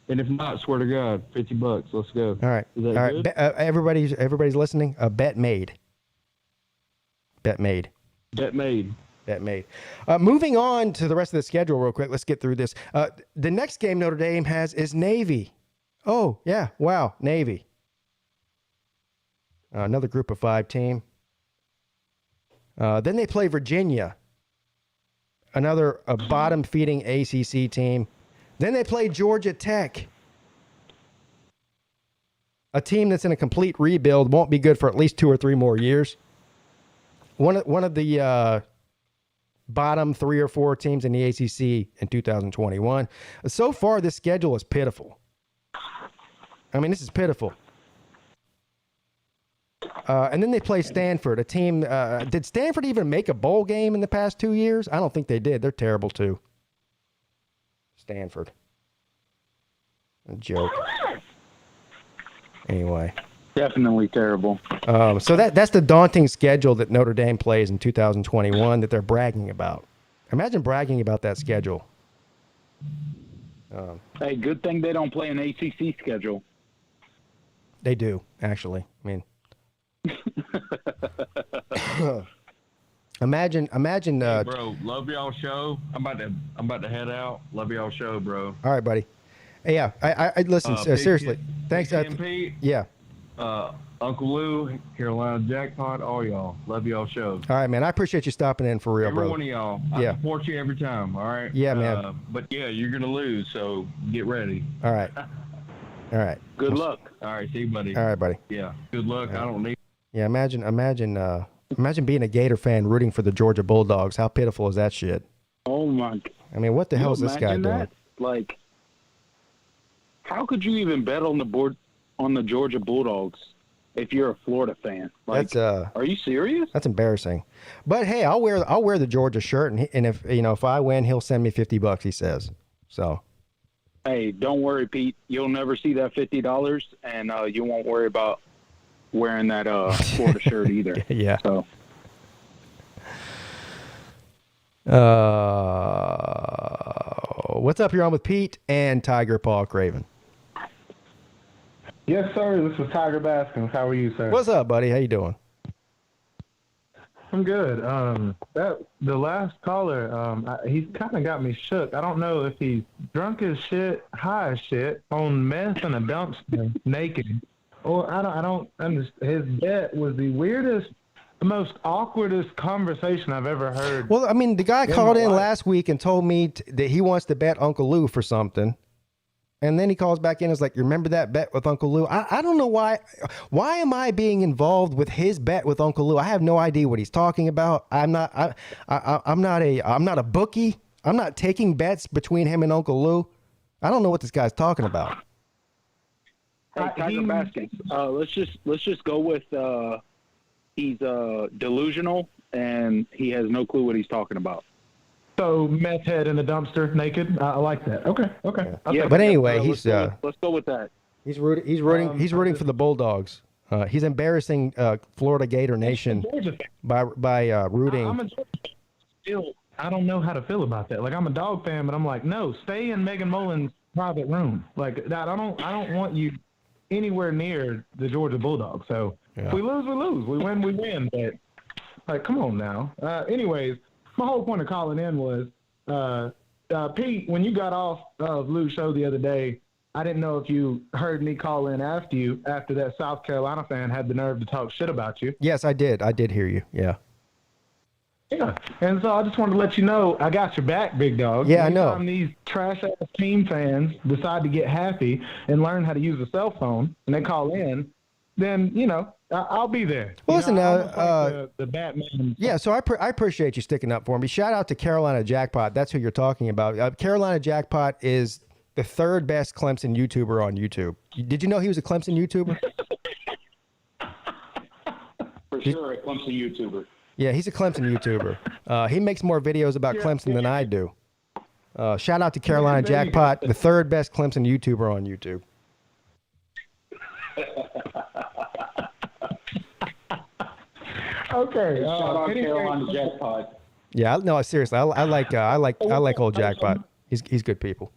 And if not, swear to God, $50. Let's go. All right. Is that All good? right. Everybody's listening. A bet made. Bet made. Bet made. Bet made. Moving on to the rest of the schedule real quick. Let's get through this. The next game Notre Dame has is Navy. Oh, yeah. Wow. Navy. Another group of 5 team. Then they play Virginia a bottom-feeding ACC team. Then they play Georgia Tech, a team that's in a complete rebuild, won't be good for at least 2 or 3 more years. One of the bottom 3 or 4 teams in the ACC in 2021. So far, this schedule is pitiful. I mean, this is pitiful. And then they play Stanford, a team. Did Stanford even make a bowl game in the past 2 years? I don't think they did. They're terrible, too. Stanford. A joke. Anyway. Definitely terrible. So that's the daunting schedule that Notre Dame plays in 2021 that they're bragging about. Imagine bragging about that schedule. Hey, good thing they don't play an ACC schedule. They do, actually. I mean, imagine. Hey, bro, love y'all show. I'm about to head out. Love y'all show, bro. All right, buddy. Hey, yeah, I listen. Seriously, thanks. Pete, yeah. Uncle Lou, Carolina Jackpot, all y'all. Love y'all show. All right, man. I appreciate you stopping in for real, every bro. One of y'all. Yeah. I support you every time. All right. Yeah, man. But yeah, you're gonna lose, so get ready. All right. All right. Good luck. All right, see you, buddy. All right, buddy. Yeah. Good luck. I don't need. Yeah, imagine being a Gator fan rooting for the Georgia Bulldogs. How pitiful is that shit? Oh my! I mean, what the hell is this guy doing? That? Like, how could you even bet on the Georgia Bulldogs if you're a Florida fan? Like, are you serious? That's embarrassing. But hey, I'll wear the Georgia shirt, and if I win, he'll send me $50. He says so. Hey, don't worry, Pete. You'll never see that $50, and you won't worry about wearing that Florida shirt either. Yeah. So. What's up? You're on with Pete and Tiger Paul Craven. Yes, sir. This is Tiger Baskins. How are you, sir? What's up, buddy? How you doing? I'm good. The last caller, he's kind of got me shook. I don't know if he's drunk as shit, high as shit, on meth in a dumpster, naked, or I don't understand. His bet was the weirdest, the most awkwardest conversation I've ever heard. Well, I mean, the guy called in last week and told me that he wants to bet Uncle Lou for something. And then he calls back in and is like, you remember that bet with Uncle Lou? I don't know why. Why am I being involved with his bet with Uncle Lou? I have no idea what he's talking about. I'm not a bookie. I'm not taking bets between him and Uncle Lou. I don't know what this guy's talking about. Hey, Tiger Baskins, let's just go with he's delusional and he has no clue what he's talking about. So meth head in the dumpster, naked. I like that. Okay. Yeah, but anyway, let's go with that. He's rooting for the Bulldogs. He's embarrassing Florida Gator Nation by rooting. I'm a Georgia fan. Still, I don't know how to feel about that. Like, I'm a dog fan, but I'm like, no, stay in Megan Mullen's private room. Like that, I don't want you anywhere near the Georgia Bulldogs. So if we lose, we lose. We win, we win. But like, come on now. Anyways. My whole point of calling in was, Pete, when you got off of Lou's show the other day, I didn't know if you heard me call in after that South Carolina fan had the nerve to talk shit about you. Yes, I did. I did hear you. Yeah. Yeah. And so I just wanted to let you know I got your back, big dog. Yeah, I know. Anytime these trash-ass team fans decide to get happy and learn how to use a cell phone and they call in, then, I'll be there. Well, listen, the Batman. Yeah, so I appreciate you sticking up for me. Shout out to Carolina Jackpot. That's who you're talking about. Carolina Jackpot is the 3rd best Clemson YouTuber on YouTube. Did you know he was a Clemson YouTuber? For sure, a Clemson YouTuber. Yeah, he's a Clemson YouTuber. He makes more videos about Clemson than I do. Shout out to Carolina Jackpot, the 3rd best Clemson YouTuber on YouTube. Okay. Shout out Carolina Jackpot. Yeah, no, seriously, I like old Jackpot. He's good people.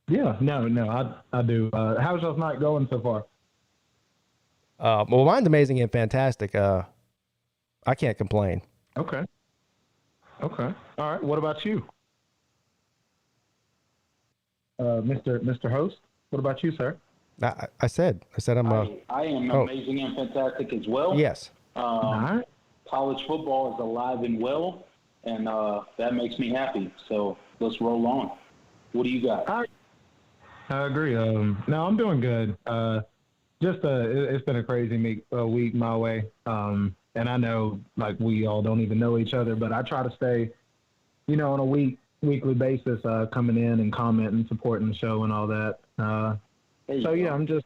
Yeah, no, I do. How's y'all's night going so far? Well, mine's amazing and fantastic. I can't complain. Okay. All right. What about you, Mr. Host? What about you, sir? I said I'm. I am amazing and fantastic as well. Yes. College football is alive and well, and that makes me happy. So let's roll on. What do you got? I agree. No, I'm doing good. It's been a crazy week my way. And I know, like, we all don't even know each other, but I try to stay, on a weekly basis, coming in and commenting, supporting the show and all that. I'm just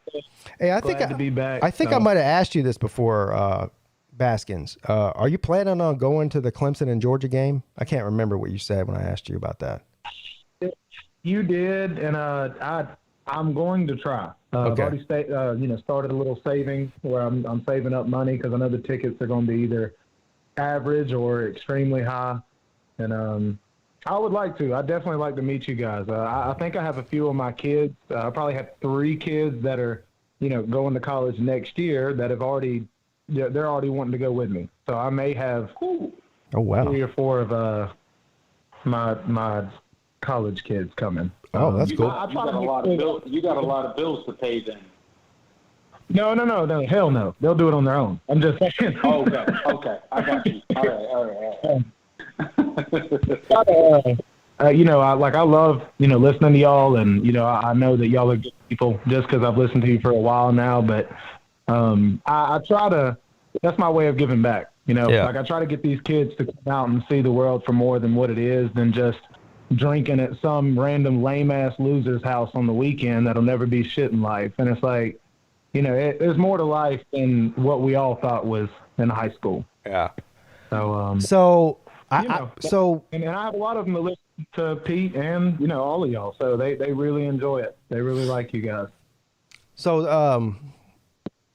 glad to be back. I think I might have asked you this before, Baskins. Are you planning on going to the Clemson and Georgia game? I can't remember what you said when I asked you about that. You did, and I'm going to try. Okay. I've already started a little saving where I'm saving up money because I know the tickets are going to be either average or extremely high, and I would like to. I'd definitely like to meet you guys. I think I have a few of my kids. I probably have 3 kids that are, going to college next year that have already, they're already wanting to go with me. So I may have 3 or 4 of my college kids coming. Oh, that's cool. You got a lot of bills to pay then. No, hell no. They'll do it on their own. I'm just saying. Okay. I got you. All right. I love, listening to y'all, and, I know that y'all are good people just because I've listened to you for a while now, but I try to, that's my way of giving back, Like, I try to get these kids to come out and see the world for more than what it is than just drinking at some random lame-ass loser's house on the weekend that'll never be shit in life. And it's like, there's more to life than what we all thought was in high school. Yeah. So, and I have a lot of them that listen to Pete and, all of y'all. So they really enjoy it. They really like you guys. So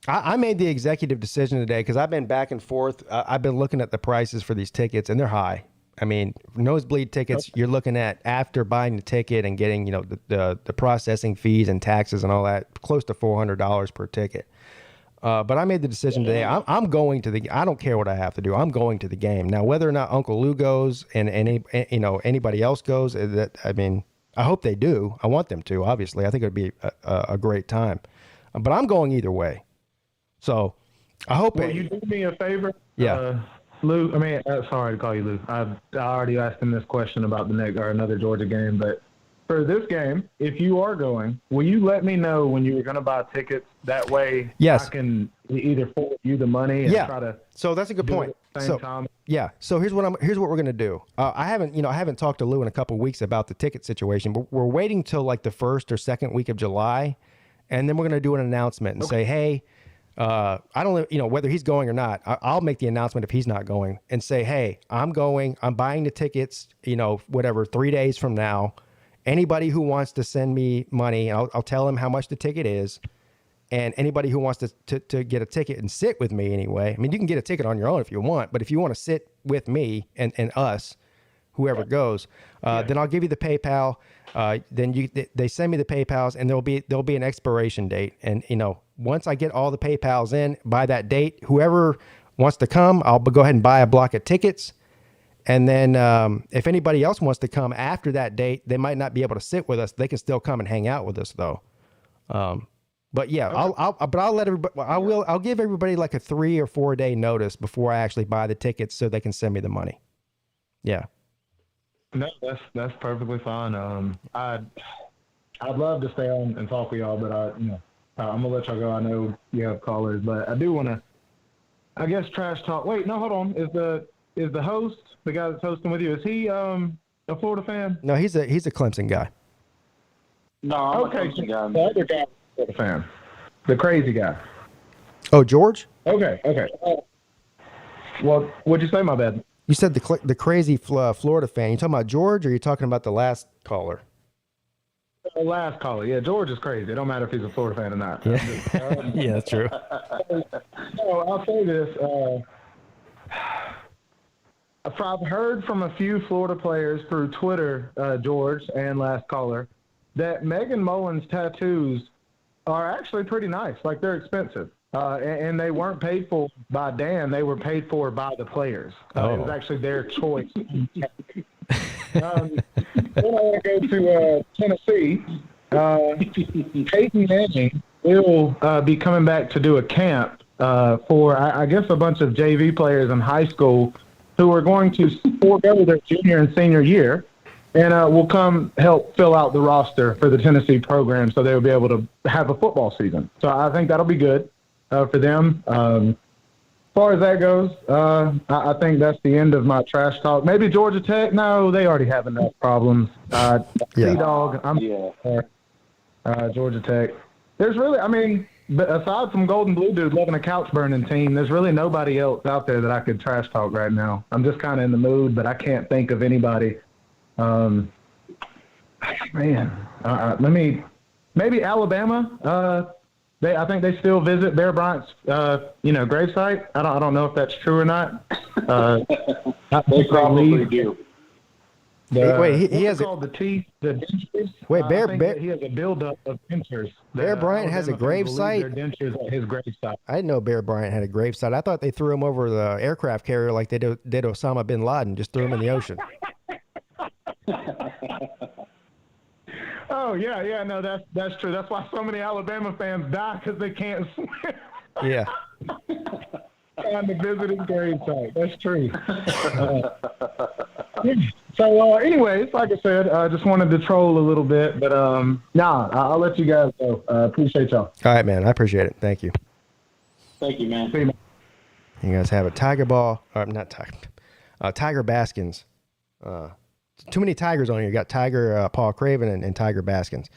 I made the executive decision today because I've been back and forth. I've been looking at the prices for these tickets, and they're high. I mean, nosebleed tickets, you're looking at, after buying the ticket and getting, the processing fees and taxes and all that, close to $400 per ticket. But I made the decision today. I'm going to I don't care what I have to do. I'm going to the game. Now, whether or not Uncle Lou goes and anybody else goes, I hope they do. I want them to, obviously. I think it would be a great time. But I'm going either way. So I hope. Will you do me a favor? Yeah. Lou, sorry to call you Lou. I already asked him this question about another Georgia game, but for this game, if you are going, will you let me know when you're going to buy tickets? That way, yes, I can either forward you the money and try to. So that's a good point. So here's what we're going to do. I haven't talked to Lou in a couple of weeks about the ticket situation, but we're waiting till like the 1st or 2nd week of July, and then we're going to do an announcement and say, hey. I don't know, whether he's going or not. I'll make the announcement if he's not going and say, hey, I'm going. I'm buying the tickets, 3 days from now. Anybody who wants to send me money, I'll tell him how much the ticket is. And anybody who wants to get a ticket and sit with me anyway. I mean, you can get a ticket on your own if you want, but if you want to sit with me and us, whoever goes, then I'll give you the PayPal. Then they send me the PayPals, and there'll be an expiration date. And once I get all the PayPals in by that date, whoever wants to come, I'll go ahead and buy a block of tickets. And then if anybody else wants to come after that date, they might not be able to sit with us. They can still come and hang out with us though. But yeah, I'll let everybody. I'll give everybody like a 3 or 4 day notice before I actually buy the tickets so they can send me the money. Yeah. No, that's perfectly fine. I'd love to stay on and talk with y'all, but I'm gonna let y'all go. I know you have callers, but I do want to, I guess, trash talk. Wait, no, hold on. Is the host, the guy that's hosting with you, is he a Florida fan? No, he's a Clemson guy. No, I'm a Clemson guy. The other guy is a Florida fan, the crazy guy. Oh, George? Okay. Well, what'd you say? My bad. You said the crazy Florida fan. You talking about George, or are you talking about the last caller? The last caller. Yeah, George is crazy. It don't matter if he's a Florida fan or not. Yeah, yeah, that's true. So I'll say this. I've heard from a few Florida players through Twitter, George and last caller, that Megan Mullins' tattoos are actually pretty nice. Like, they're expensive. And they weren't paid for by Dan. They were paid for by the players. It was actually their choice. Then I want to go to Tennessee. Peyton Manning will be coming back to do a camp for, I guess, a bunch of JV players in high school who are going to forego their junior and senior year and will come help fill out the roster for the Tennessee program so they'll be able to have a football season. So I think that'll be good for them. As far as that goes, I think that's the end of my trash talk. Maybe Georgia Tech? No, they already have enough problems. T-Dog, Georgia Tech. There's really, I mean, aside from Golden Blue Dude loving a couch burning team, there's really nobody else out there that I could trash talk right now. I'm just kind of in the mood, but I can't think of anybody. Maybe Alabama. I think they still visit Bear Bryant's, gravesite. I don't know if that's true or not. They probably do. He has called the teeth. The dentures. Wait, Bear. He has a buildup of dentures. Bear Bryant has a gravesite. Their dentures at his gravesite. I didn't know Bear Bryant had a gravesite. I thought they threw him over the aircraft carrier like they did Osama bin Laden. Just threw him in the ocean. Oh yeah, no, that's true. That's why so many Alabama fans die because they can't swim. Yeah. Trying to visit his gravesite. That's true. So, anyways, like I said, I just wanted to troll a little bit, but I'll let you guys go. Appreciate y'all. All right, man. I appreciate it. Thank you. Thank you, man. See you, man. You guys have a Tiger Ball, or not Tiger, Tiger Baskins. Too many Tigers on here. You got Tiger Paul Craven and Tiger Baskins.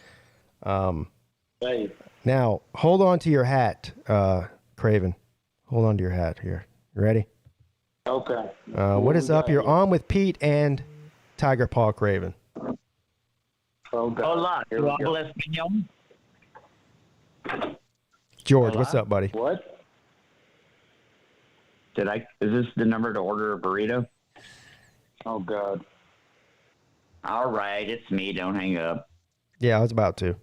Hey. Now, hold on to your hat, Craven. Hold on to your hat here. You ready? Okay. What is up? You're on with Peete and Tiger Paul Craven. Okay. Hola, ¿tú hablas español? George, what's up, buddy? What? Is this the number to order a burrito? Oh, God. All right, it's me. Don't hang up. Yeah, I was about to.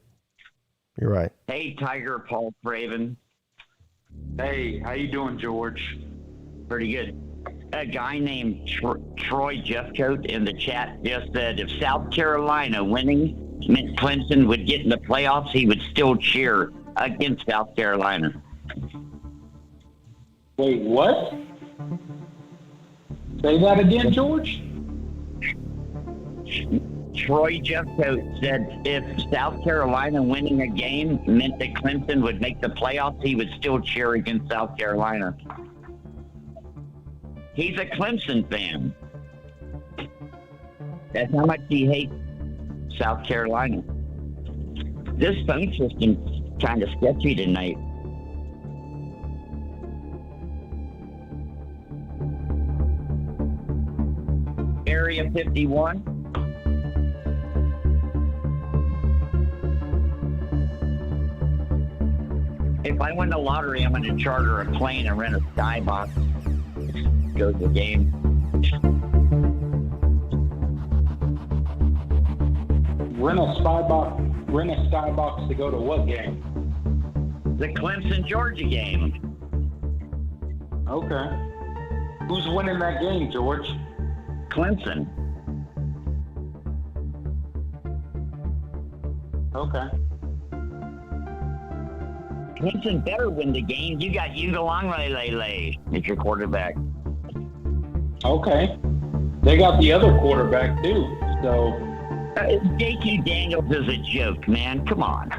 You're right. Hey, Tiger Paul Craven. Hey, how you doing, George? Pretty good. A guy named Troy Jeffcoat in the chat just said if South Carolina winning meant Clemson would get in the playoffs, he would still cheer against South Carolina. Wait, what? Say that again, George? Troy Jeffcoat said if South Carolina winning a game meant that Clemson would make the playoffs, he would still cheer against South Carolina. He's a Clemson fan. That's how much he hates South Carolina. This phone system's kind of sketchy tonight. Area 51. If I win the lottery, I'm going to charter a plane and rent a skybox. Go to the game. Rent a skybox to go to what game? The Clemson-Georgia game. Okay. Who's winning that game, George? Clemson. Okay. Clemson better win the game. You got Ugalonglele as your quarterback. Okay. They got the other quarterback, too. So. JT Daniels is a joke, man. Come on.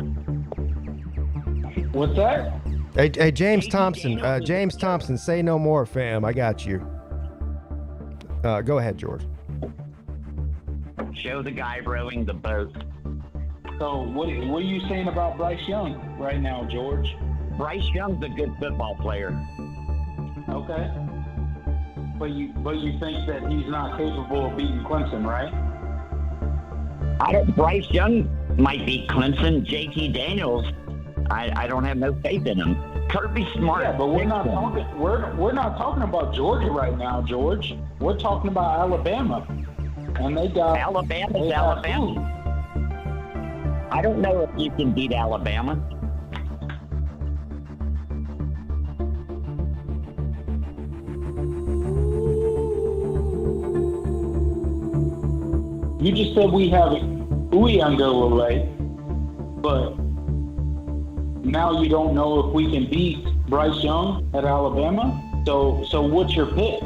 What's that? Hey, James Thompson. James Thompson, say no more, fam. I got you. Go ahead, George. Show the guy rowing the boat. So what are you saying about Bryce Young right now, George? Bryce Young's a good football player. Okay. But you think that he's not capable of beating Clemson, right? Bryce Young might beat Clemson. JT Daniels, I don't have no faith in him. Kirby Smart. Yeah, but we're not talking about Georgia right now, George. We're talking about Alabama. And they got Alabama's Alabama. I don't know if you can beat Alabama. You just said we have Uiagalelei, but now you don't know if we can beat Bryce Young at Alabama. So what's your pick?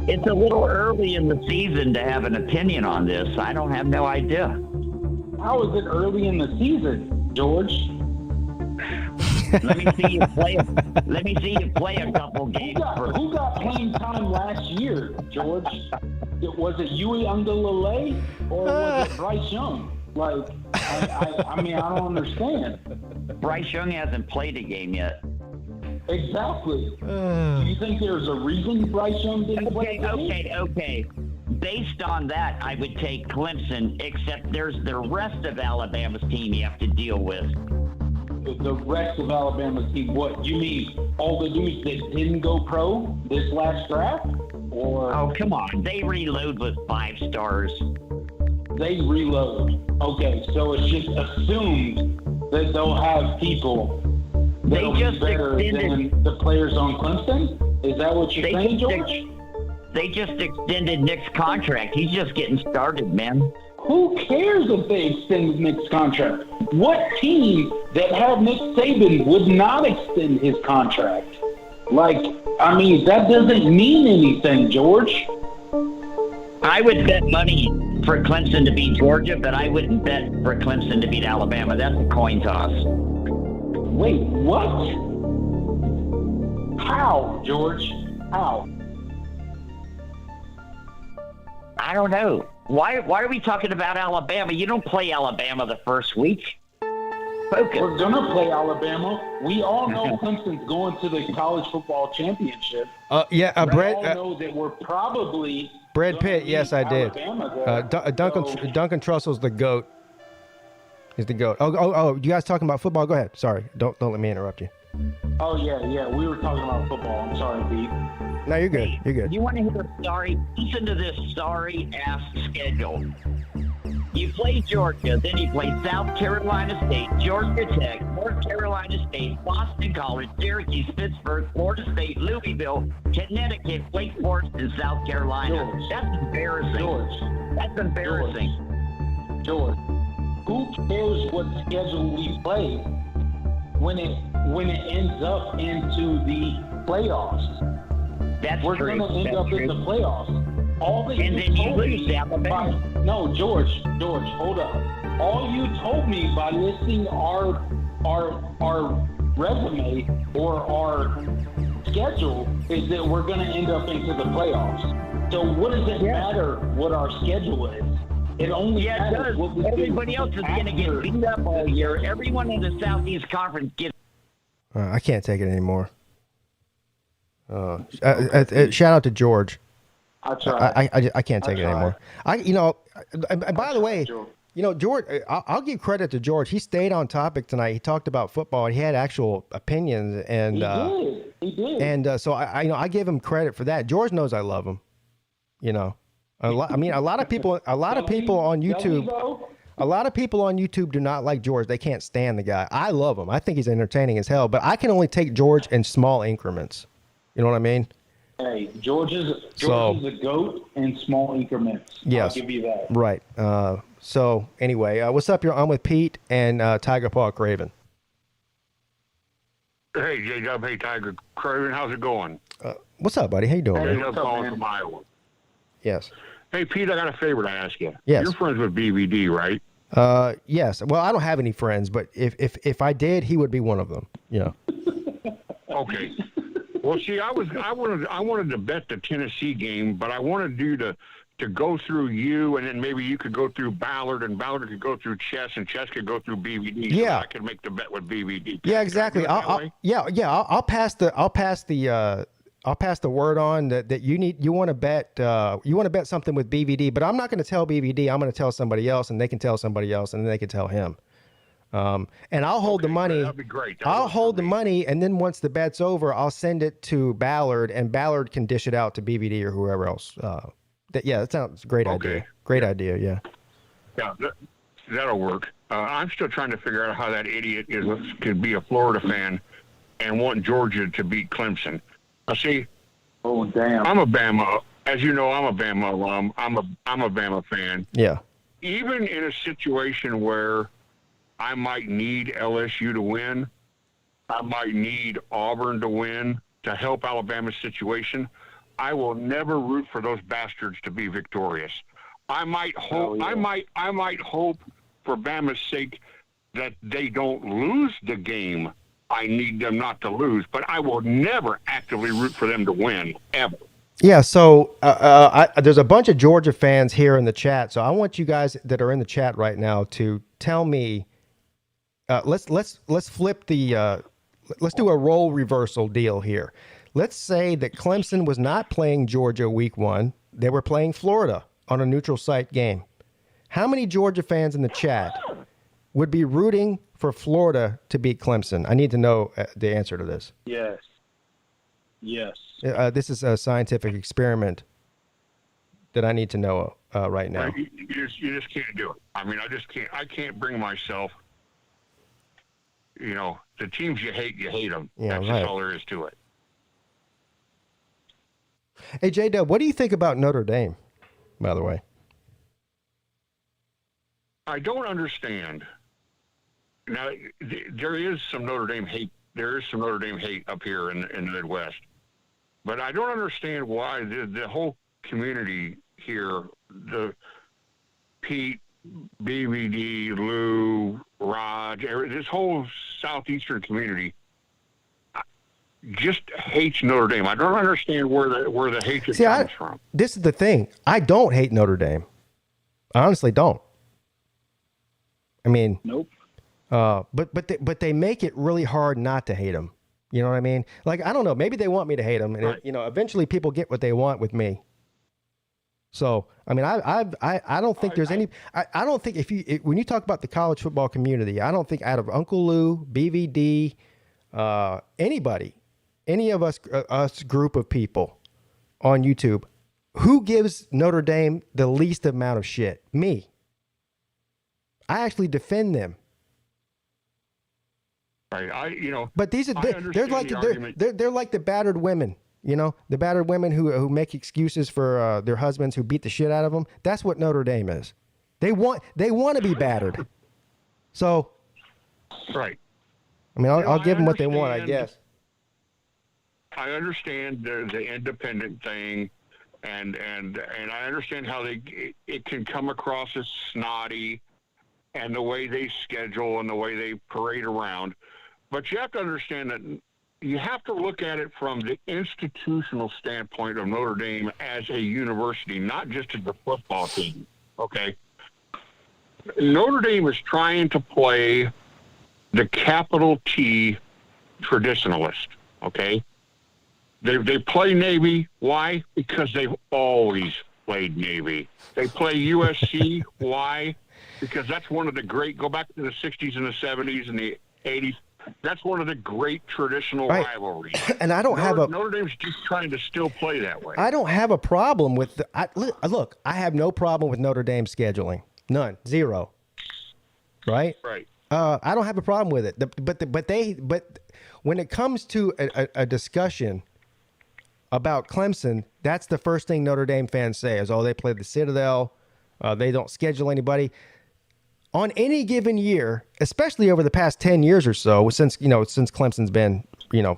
It's a little early in the season to have an opinion on this. I don't have no idea. How is it early in the season, George? Let me see you play. Let me see you play a couple games. Who got playing time last year, George? Was it Yui Ungalale or was it Bryce Young? Like, I mean, I don't understand. Bryce Young hasn't played a game yet. Exactly. Do you think there's a reason Bryce Young didn't play? Okay. Based on that, I would take Clemson, except there's the rest of Alabama's team you have to deal with. The rest of Alabama's team, what? You mean all the dudes that didn't go pro this last draft? Or oh, come on. They reload with 5 stars. They reload. Okay, so it's just assumed that they'll have people that'll be better than the players on Clemson? Is that what you're saying, George? They just extended Nick's contract. He's just getting started, man. Who cares if they extend Nick's contract? What team that had Nick Saban would not extend his contract? Like, I mean, that doesn't mean anything, George. I would bet money for Clemson to beat Georgia, but I wouldn't bet for Clemson to beat Alabama. That's a coin toss. Wait, what? How, George? How? I don't know. Why are we talking about Alabama? You don't play Alabama the first week. Focus. We're going to play Alabama. We all know Clemson's going to the college football championship. Brett. We all know that we're probably Brad Pitt, yes, I did. Alabama, Duncan Trussell's the GOAT. He's the GOAT. Oh, you guys talking about football? Go ahead. Sorry. Don't let me interrupt you. Oh, yeah. We were talking about football. I'm sorry, Pete. No, you're good. You're good. You want to hear a sorry? Listen to this sorry-ass schedule. You play Georgia, then you play South Carolina State, Georgia Tech, North Carolina State, Boston College, Syracuse, Pittsburgh, Florida State, Louisville, Connecticut, Wake Forest, and South Carolina. George. That's embarrassing. George. That's embarrassing. George, who cares what schedule we play when it ends up into the playoffs? That's We're true. going to end up in the playoffs. All that and then you lose Alabama. No, George, hold up. All you told me by listing our resume or our schedule is that we're going to end up into the playoffs. So what does it matter what our schedule is? It only matters what we do. Everybody else is going to get beat up all year. Everyone in the Southeast Conference gets. I can't take it anymore. Shout out to George. I can't take it anymore. And by the way, George, I'll give credit to George. He stayed on topic tonight. He talked about football. He had actual opinions, and he did. And so I give him credit for that. George knows I love him. A lot of people on YouTube do not like George. They can't stand the guy. I love him. I think he's entertaining as hell. But I can only take George in small increments. You know what I mean? Hey, George is a GOAT in small increments. Yes. I'll give you that. Right. So anyway, what's up? I'm with Pete and Tiger Paw Craven. Hey, J-Dub. Hey, Tiger Craven. How's it going? What's up, buddy? How you doing? J-Dub calling from Iowa. Yes. Hey, Pete, I got a favor to ask you. Yes. You're friends with BVD, right? Yes. Well, I don't have any friends, but if I did, he would be one of them. Yeah. Okay. Well, see, I wanted to bet the Tennessee game, but I wanted you to go through you, and then maybe you could go through Ballard, and Ballard could go through Chess, and Chess could go through BVD. Yeah. So I could make the bet with BVD. Yeah, exactly. I'll pass the word on that you want to bet something with BVD, but I'm not going to tell BVD. I'm going to tell somebody else, and they can tell somebody else, and then they can tell him. And I'll hold the money. That'd be great. I'll hold the money, and then once the bet's over, I'll send it to Ballard, and Ballard can dish it out to BVD or whoever else. That sounds a great idea. Great idea. Yeah. Yeah, that'll work. I'm still trying to figure out how that idiot could be a Florida fan and want Georgia to beat Clemson. See. Oh damn. I'm a Bama. As you know, I'm a Bama alum. I'm a Bama fan. Yeah. Even in a situation where I might need LSU to win, I might need Auburn to win to help Alabama's situation, I will never root for those bastards to be victorious. I might hope. I might hope for Bama's sake that they don't lose the game. I need them not to lose, but I will never actively root for them to win ever. Yeah, so there's a bunch of Georgia fans here in the chat, so I want you guys that are in the chat right now to tell me. Let's flip the. Let's do a role reversal deal here. Let's say that Clemson was not playing Georgia week 1; they were playing Florida on a neutral site game. How many Georgia fans in the chat would be rooting for Florida to beat Clemson? I need to know the answer to this. Yes. This is a scientific experiment that I need to know right now. You just can't do it. I mean, I can't bring myself. You know, the teams you hate them. Yeah, That's right. just all there is to it. Hey, J-Dub, what do you think about Notre Dame, by the way? I don't understand. Now, there is some Notre Dame hate. There is some Notre Dame hate up here in the Midwest. But I don't understand why the whole community here, the Peete, BVD, Lou, Raj, this whole southeastern community just hates Notre Dame. I don't understand where the hatred comes from. This is the thing. I don't hate Notre Dame. I honestly don't. I mean, nope. But they make it really hard not to hate them. You know what I mean? Like, I don't know. Maybe they want me to hate them, and right. Eventually people get what they want with me. So, I mean, I don't think there's any. I don't think when you talk about the college football community, I don't think out of Uncle Lou, BVD, anybody, any of us group of people on YouTube, who gives Notre Dame the least amount of shit? Me. I actually defend them. Right. But they're like the battered women. The battered women who make excuses for their husbands who beat the shit out of them. That's what Notre Dame is. They want to be battered. So, right. I mean, I'll give them what they want, I guess. I understand the independent thing, and I understand how it can come across as snotty, and the way they schedule and the way they parade around. But you have to understand that you have to look at it from the institutional standpoint of Notre Dame as a university, not just as a football team. Okay. Notre Dame is trying to play the capital T traditionalist. Okay. They play Navy. Why? Because they've always played Navy. They play USC. Why? Because that's one of the great, go back to the 60s and the 70s and the 80s. That's one of the great traditional rivalries. And I don't Notre Dame's just trying to still play that way. I don't have a problem with look, I have no problem with Notre Dame scheduling. None. Zero. Right? Right. I don't have a problem with it. But when it comes to a discussion about Clemson, that's the first thing Notre Dame fans say is, they play the Citadel. They don't schedule anybody. On any given year, especially over the past 10 years or so, since Clemson's been,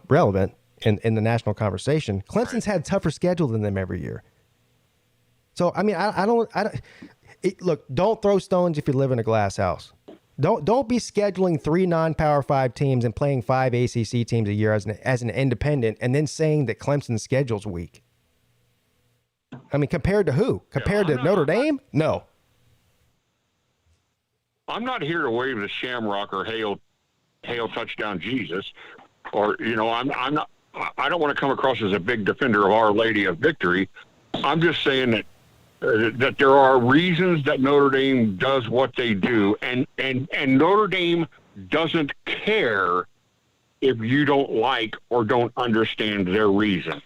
relevant in the national conversation, Clemson's had tougher schedule than them every year. So, I mean, look, don't throw stones if you live in a glass house. Don't be scheduling 3 non-Power 5 teams and playing 5 ACC teams a year as an independent and then saying that Clemson's schedule's weak. I mean, compared to who? Compared to Notre Dame? No. I'm not here to wave the shamrock or hail touchdown Jesus, or I'm not. I don't want to come across as a big defender of Our Lady of Victory. I'm just saying that there are reasons that Notre Dame does what they do, and Notre Dame doesn't care if you don't like or don't understand their reasons.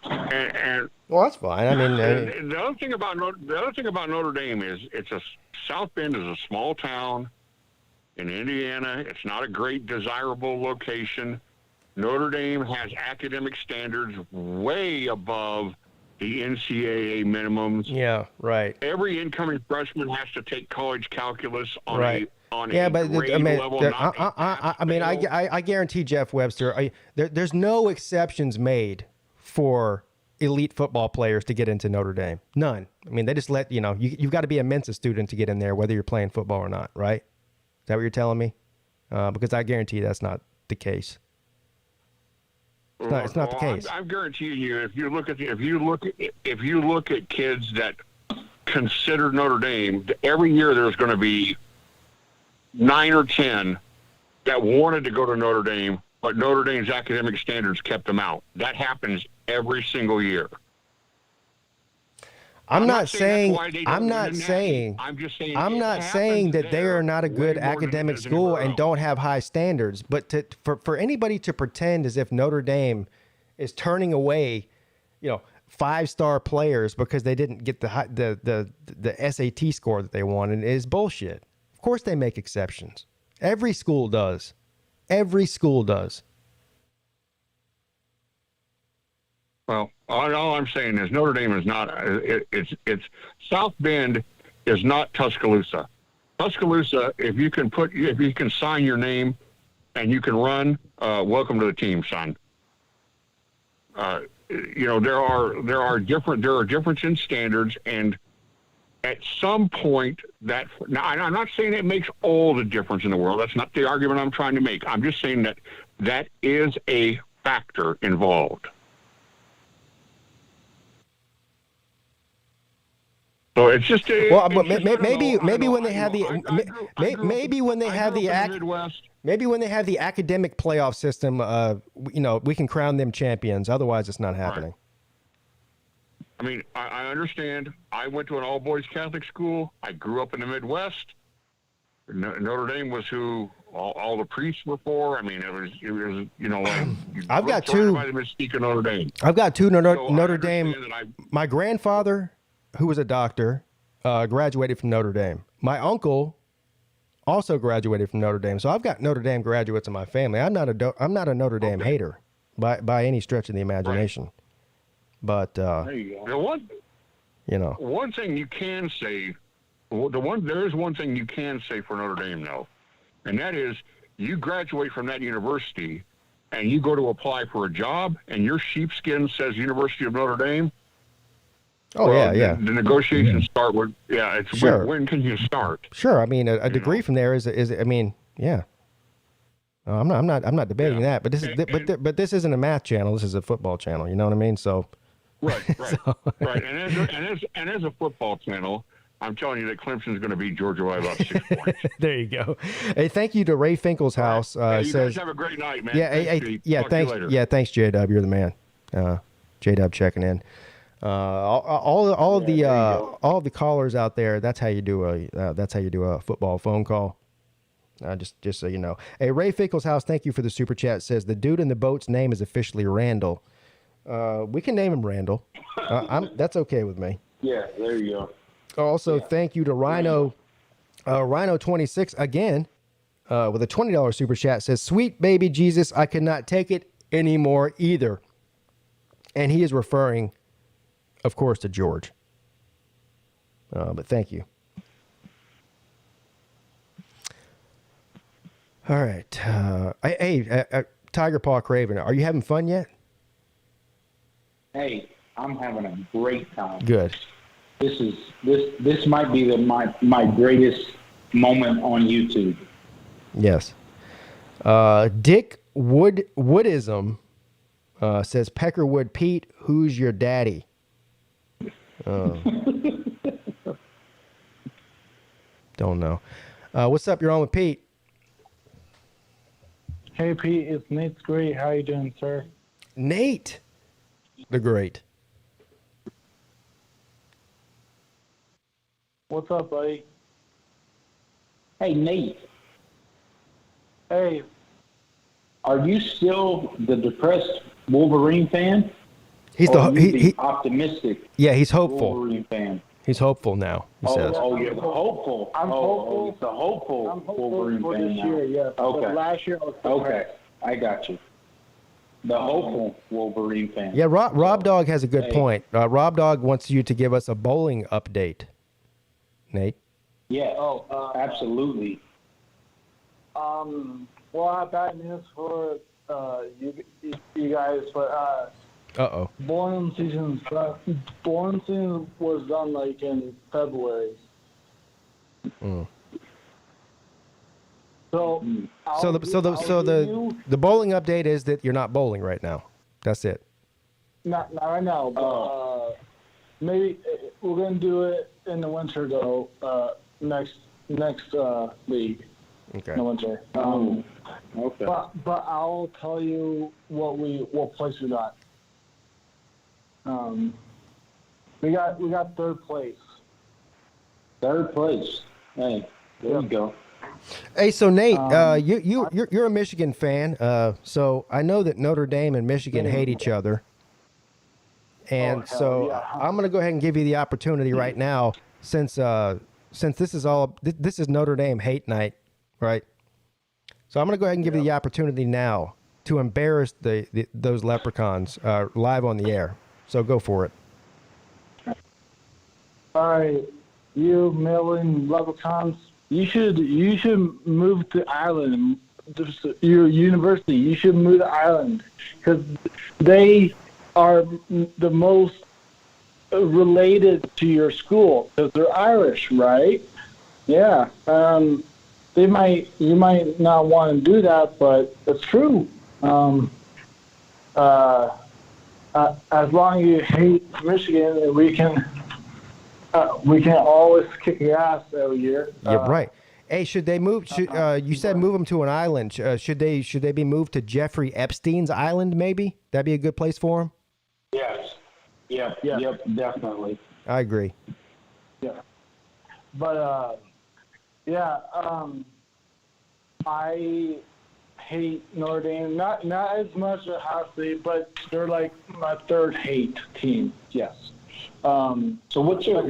And well, that's fine. I mean, the other thing about Notre Dame is South Bend is a small town in Indiana. It's not a great desirable location. Notre Dame has academic standards way above the NCAA minimums. Yeah, right. Every incoming freshman has to take college calculus on right. a I grade mean, level. I guarantee Jeff Webster, there's no exceptions made for elite football players to get into Notre Dame. None. I mean, they just let, you've got to be a Mensa student to get in there, whether you're playing football or not, right? Is that what you're telling me? Because I guarantee you that's not the case. It's not the case. I'm guaranteeing you, if you look at kids that consider Notre Dame, every year there's going to be 9 or 10 that wanted to go to Notre Dame, but Notre Dame's academic standards kept them out. That happens every single year. I'm not saying that they are not a good academic school and don't have high standards, but for anybody to pretend as if Notre Dame is turning away, 5-star players because they didn't get the SAT score that they wanted is bullshit. Of course they make exceptions. Every school does. Every school does. Well, all I'm saying is Notre Dame is not. It's South Bend is not Tuscaloosa. Tuscaloosa, if you can sign your name and you can run, welcome to the team, son. There are differences in standards, and at some point now I'm not saying it makes all the difference in the world. That's not the argument I'm trying to make. I'm just saying that is a factor involved. So it's just maybe when they have the academic playoff system, we can crown them champions. Otherwise, it's not happening. Right. I mean, I understand. I went to an all-boys Catholic school. I grew up in the Midwest. Notre Dame was who all the priests were for. I mean, it was I've got two. By the mystique of Notre Dame. I've got two Notre Dame. My grandfather, who was a doctor, graduated from Notre Dame. My uncle also graduated from Notre Dame. So I've got Notre Dame graduates in my family. I'm not a Notre Dame hater by any stretch of the imagination. Right. But there you go. One thing you can say, there is one thing you can say for Notre Dame, though, and that is you graduate from that university and you go to apply for a job, and your sheepskin says University of Notre Dame. Oh, well, yeah. The negotiations start with, it's sure. When can you start? Sure. I mean, a degree from there is I mean, yeah. I'm not debating that, but this isn't a math channel. This is a football channel. You know what I mean? So. Right. Right. And as a football channel, I'm telling you that Clemson's going to beat Georgia by about 6 points. There you go. Hey, thank you to Ray Finkel's house. You guys have a great night, man. Yeah, thanks, J-Dub. You're the man. J-Dub checking in. All of the callers out there. That's how you do a football phone call. Just so you know. Hey, Ray Finkel's house. Thank you for the super chat. Says the dude in the boat's name is officially Randall. We can name him Randall. That's okay with me. Yeah, there you go. Also, thank you to Rhino 26 again with a $20 super chat. Says, "Sweet baby Jesus, I cannot take it anymore either." And he is referring, of course, to George. But thank you. All right. Hey, Tiger Paw Craven, are you having fun yet? Hey, I'm having a great time. Good. This might be my greatest moment on YouTube. Yes. Dick Woodism says, Peckerwood Pete, who's your daddy? Don't know. What's up? You're on with Pete. Hey, Pete. It's Nate Great. How you doing, sir? Nate the Great. What's up, buddy? Hey, Nate. Hey. Are you still the depressed Wolverine fan? He's the optimistic. Yeah, he's hopeful. Wolverine fan. He's hopeful now. He says. Oh, you're the hopeful. I'm hopeful. He's the hopeful. I'm hopeful Wolverine for fan this now. year. Yeah. Okay. But last year I was okay, I got you. The hopeful Wolverine fan. Yeah, Rob Dog has a good point. Rob Dog wants you to give us a bowling update. Nate. Yeah. Absolutely. Well, I have bad news for you guys, but Uh-oh. Boring season was done like in February. Mm. So the bowling update is that you're not bowling right now. That's it. not right now, but maybe we're gonna do it in the winter though. Next league. Okay. In the winter. Okay. But I'll tell you what place we got. We got third place. Third place. Hey, there you go. Hey, so Nate, you're a Michigan fan. So I know that Notre Dame and Michigan hate each other, and I'm going to go ahead and give you the opportunity right now, since this is Notre Dame hate night, right? So I'm going to go ahead and give you the opportunity now to embarrass those leprechauns live on the air. So go for it. All right, you Maryland leprechauns. You should move to Ireland. Your university. You should move to Ireland because they are the most related to your school because they're Irish, right? Yeah. You might not want to do that, but it's true. As long as you hate Michigan, we can always kick your ass every year. Yeah, right. Hey, should they move? You said move them to an island. Should they be moved to Jeffrey Epstein's island? Maybe that'd be a good place for them. Yes. Yep, definitely. I agree. Yeah, but I hate Notre Dame. Not as much as Ohio State, but they're like my third hate team. Yes. So what's your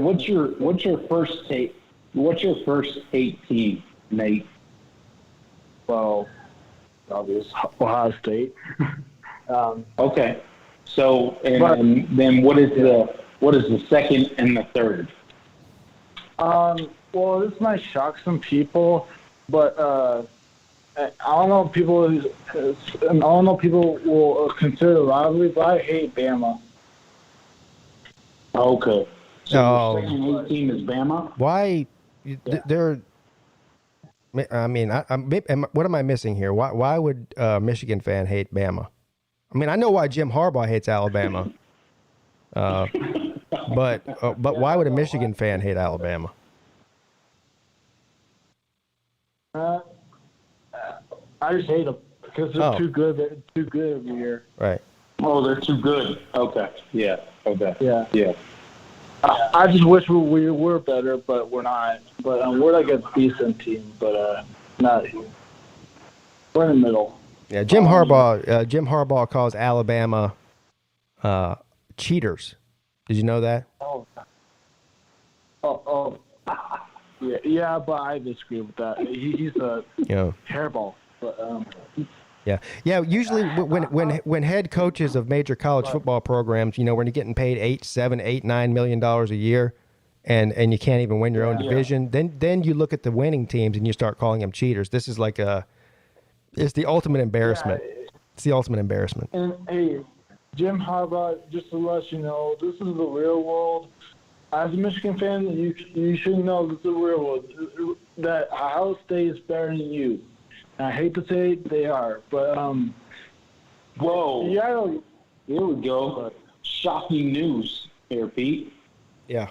first hate? What's your first hate team, Nate? Well, obvious Ohio State. Okay. So then what is the second and the third? Well, this might shock some people, but I don't know if people will consider it rivalry, but I hate Bama. Okay. So your second hate team is Bama? Why? They're. I mean, what am I missing here? Why would a Michigan fan hate Bama? I mean, I know why Jim Harbaugh hates Alabama. But why would a Michigan fan hate Alabama? I just hate them because they're too good. They're too good every year. Right. Oh, they're too good. Okay. Yeah. Okay. Yeah. Yeah. I just wish we were better, but we're not. But we're like a decent team, but not. We're in the middle. Yeah, Jim Harbaugh calls Alabama cheaters. Did you know that? Oh. Yeah, but I disagree with that. He's a hairball. But Yeah. Usually, when head coaches of major college football programs, when you're getting paid $9 million a year, and you can't even win your own division, then you look at the winning teams and you start calling them cheaters. This is like it's the ultimate embarrassment. It's the ultimate embarrassment. And hey, Jim Harbaugh, just to let you know, this is the real world. As a Michigan fan, you should know this is the real world. That Ohio State is better than you. I hate to say it, they are, but whoa! Yeah, here we go. Shocking news here, Pete. Yeah.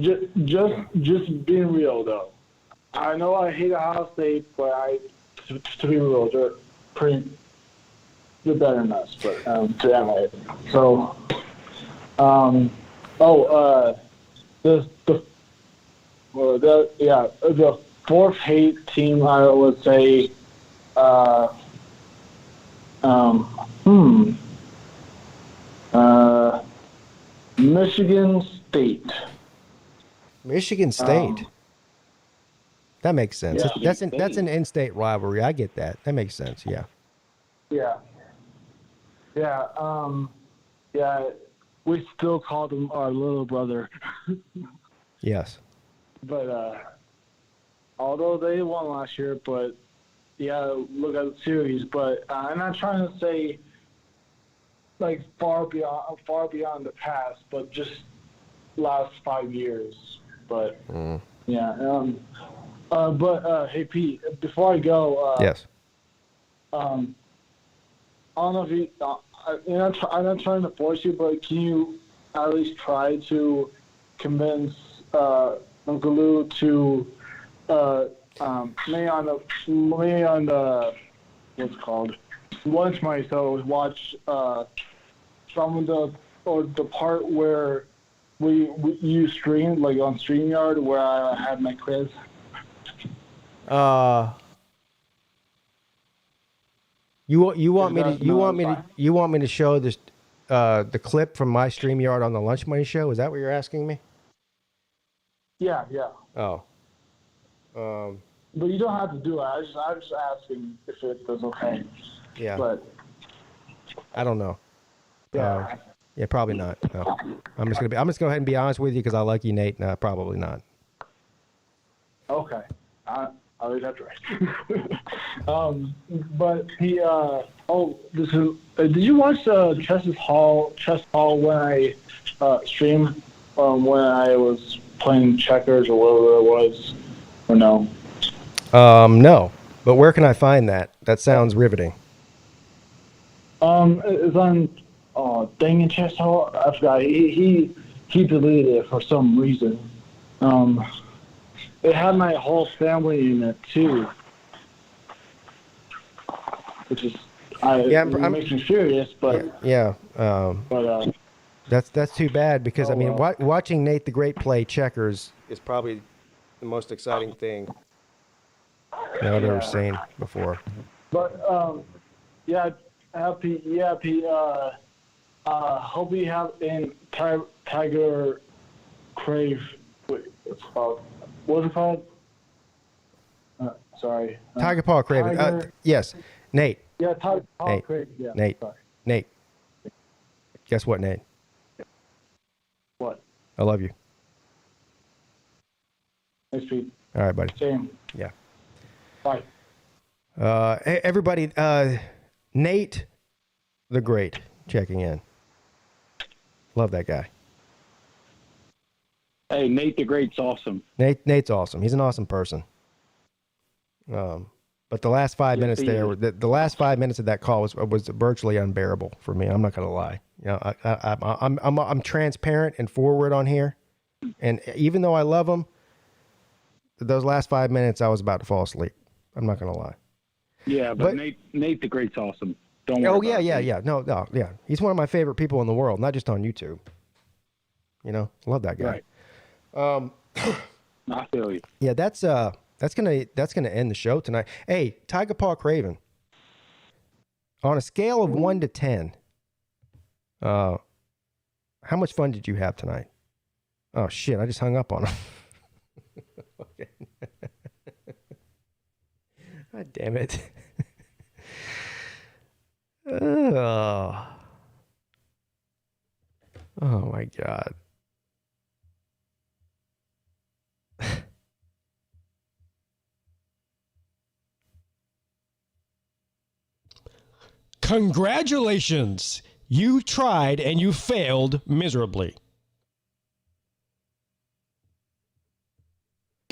Just being real though. I know I hate Ohio State, but to be real, they're better than us. But to so the fourth hate team I would say. Michigan State. Michigan State. That makes sense. That's an in-state rivalry. I get that. That makes sense. Yeah. Yeah. We still call them our little brother. Yes. But although they won last year, but look at the series. But I'm not trying to say like far beyond the past, but just last 5 years. But yeah. Hey Pete, before I go, yes. I don't know if you. I'm not trying to force you, but can you at least try to convince Uncle Lou to lay on the what's it called lunch money? So watch some of the part where you streamed, like on StreamYard, where I had my quiz. You want me to show this the clip from my StreamYard on the Lunch Money Show? Is that what you're asking me? Yeah. Oh. But you don't have to do it. I'm just asking if it was okay. Yeah. But I don't know. yeah. Yeah, probably not. No. I'm just gonna go ahead and be honest with you because I like you, Nate. No, probably not. Okay. I'll leave that right. But he. This is. Did you watch Chess Hall when I streamed when I was playing checkers or whatever it was, or no? No. But where can I find that? That sounds riveting. It's on. Dang it, Chess Hall. I forgot. He deleted it for some reason. It had my whole family in it too, which is it makes me furious. But yeah. That's too bad because I mean watching Nate the Great play checkers is probably the most exciting thing I've ever seen before. But Pete. Hope you have in Tiger Crave. Wait, it's called. What's it called? Sorry. Tiger Paw Craven. Yes, Nate. Yeah, Tiger Paw Craven. Yeah. Nate. Sorry. Nate. Guess what, Nate? What? I love you. Thanks, Pete. All right, buddy. Same. Yeah. Bye. Hey, everybody, Nate the Great checking in. Love that guy. Hey, Nate the Great's awesome. Nate's awesome. He's an awesome person. But the last 5 minutes there, the last 5 minutes of that call was virtually unbearable for me. I'm not gonna lie. You know, I'm transparent and forward on here, and even though I love him, those last 5 minutes I was about to fall asleep. I'm not gonna lie. Yeah, but Nate the Great's awesome. Don't worry. Yeah. No, yeah. He's one of my favorite people in the world, not just on YouTube. You know, love that guy. Right. I feel you. Yeah, that's gonna end the show tonight. Hey, Tiger Paw Craven. On a scale of 1 to 10, how much fun did you have tonight? Oh shit! I just hung up on him. Okay. God damn it. Oh my God. Congratulations. You tried and you failed miserably.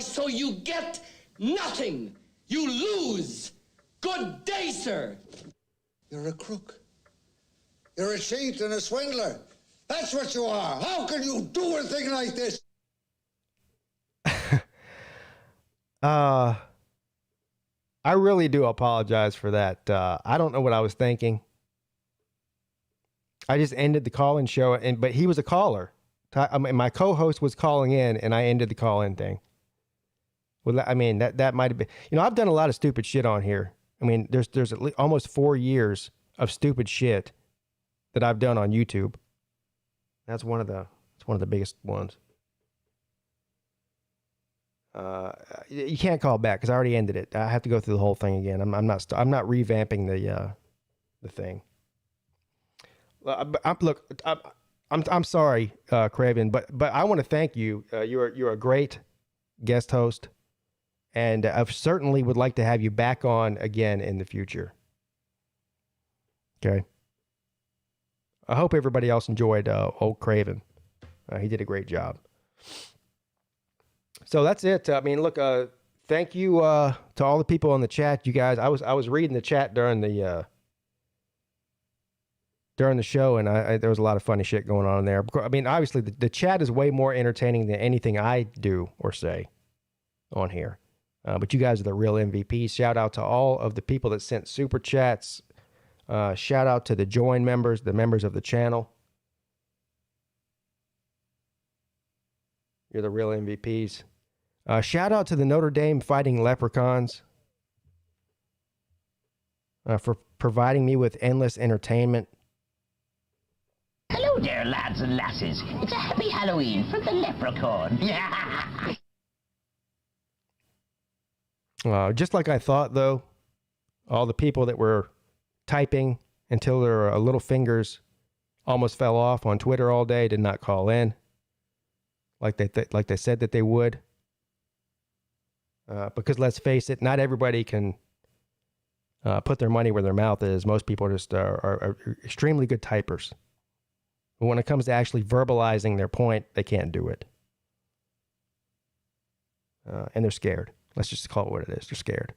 So you get nothing. You lose. Good day, sir. You're a crook. You're a cheat and a swindler. That's what you are. How can you do a thing like this? I really do apologize for that. I don't know what I was thinking. I just ended the call-in show, but he was a caller. I mean, my co-host was calling in, and I ended the call-in thing. Well, I mean, that might have been. You know, I've done a lot of stupid shit on here. I mean, there's at least almost 4 years of stupid shit that I've done on YouTube. That's one of the biggest ones. You can't call back because I already ended it. I have to go through the whole thing again. I'm not revamping the thing. I'm sorry, Craven, but I want to thank you. You're a great guest host, and I certainly would like to have you back on again in the future. Okay. I hope everybody else enjoyed Old Craven. He did a great job. So that's it. I mean, look, thank you to all the people in the chat. You guys, I was reading the chat during the show, and there was a lot of funny shit going on in there. I mean, obviously, the chat is way more entertaining than anything I do or say on here. But you guys are the real MVPs. Shout out to all of the people that sent super chats. Shout out to the join members, the members of the channel. You're the real MVPs. Shout out to the Notre Dame Fighting Leprechauns for providing me with endless entertainment. Hello there, lads and lasses. It's a happy Halloween for the leprechaun. Just like I thought, though, all the people that were typing until their little fingers almost fell off on Twitter all day did not call in like they said that they would. Because let's face it, not everybody can put their money where their mouth is. Most people just are extremely good typers. But when it comes to actually verbalizing their point, they can't do it. And they're scared. Let's just call it what it is. They're scared.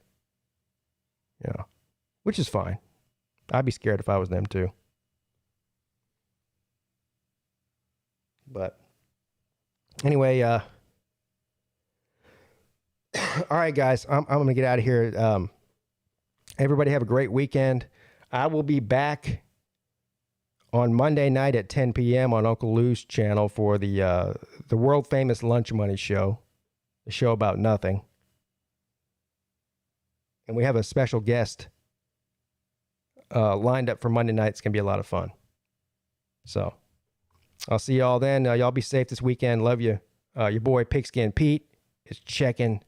Yeah. Which is fine. I'd be scared if I was them too. But anyway, all right, guys, I'm going to get out of here. Everybody have a great weekend. I will be back on Monday night at 10 p.m. on Uncle Lou's channel for the world famous Lunch Money show, the show about nothing. And we have a special guest lined up for Monday night. It's going to be a lot of fun. So I'll see y'all then. Y'all be safe this weekend. Love you. Your boy Pigskin Pete is checking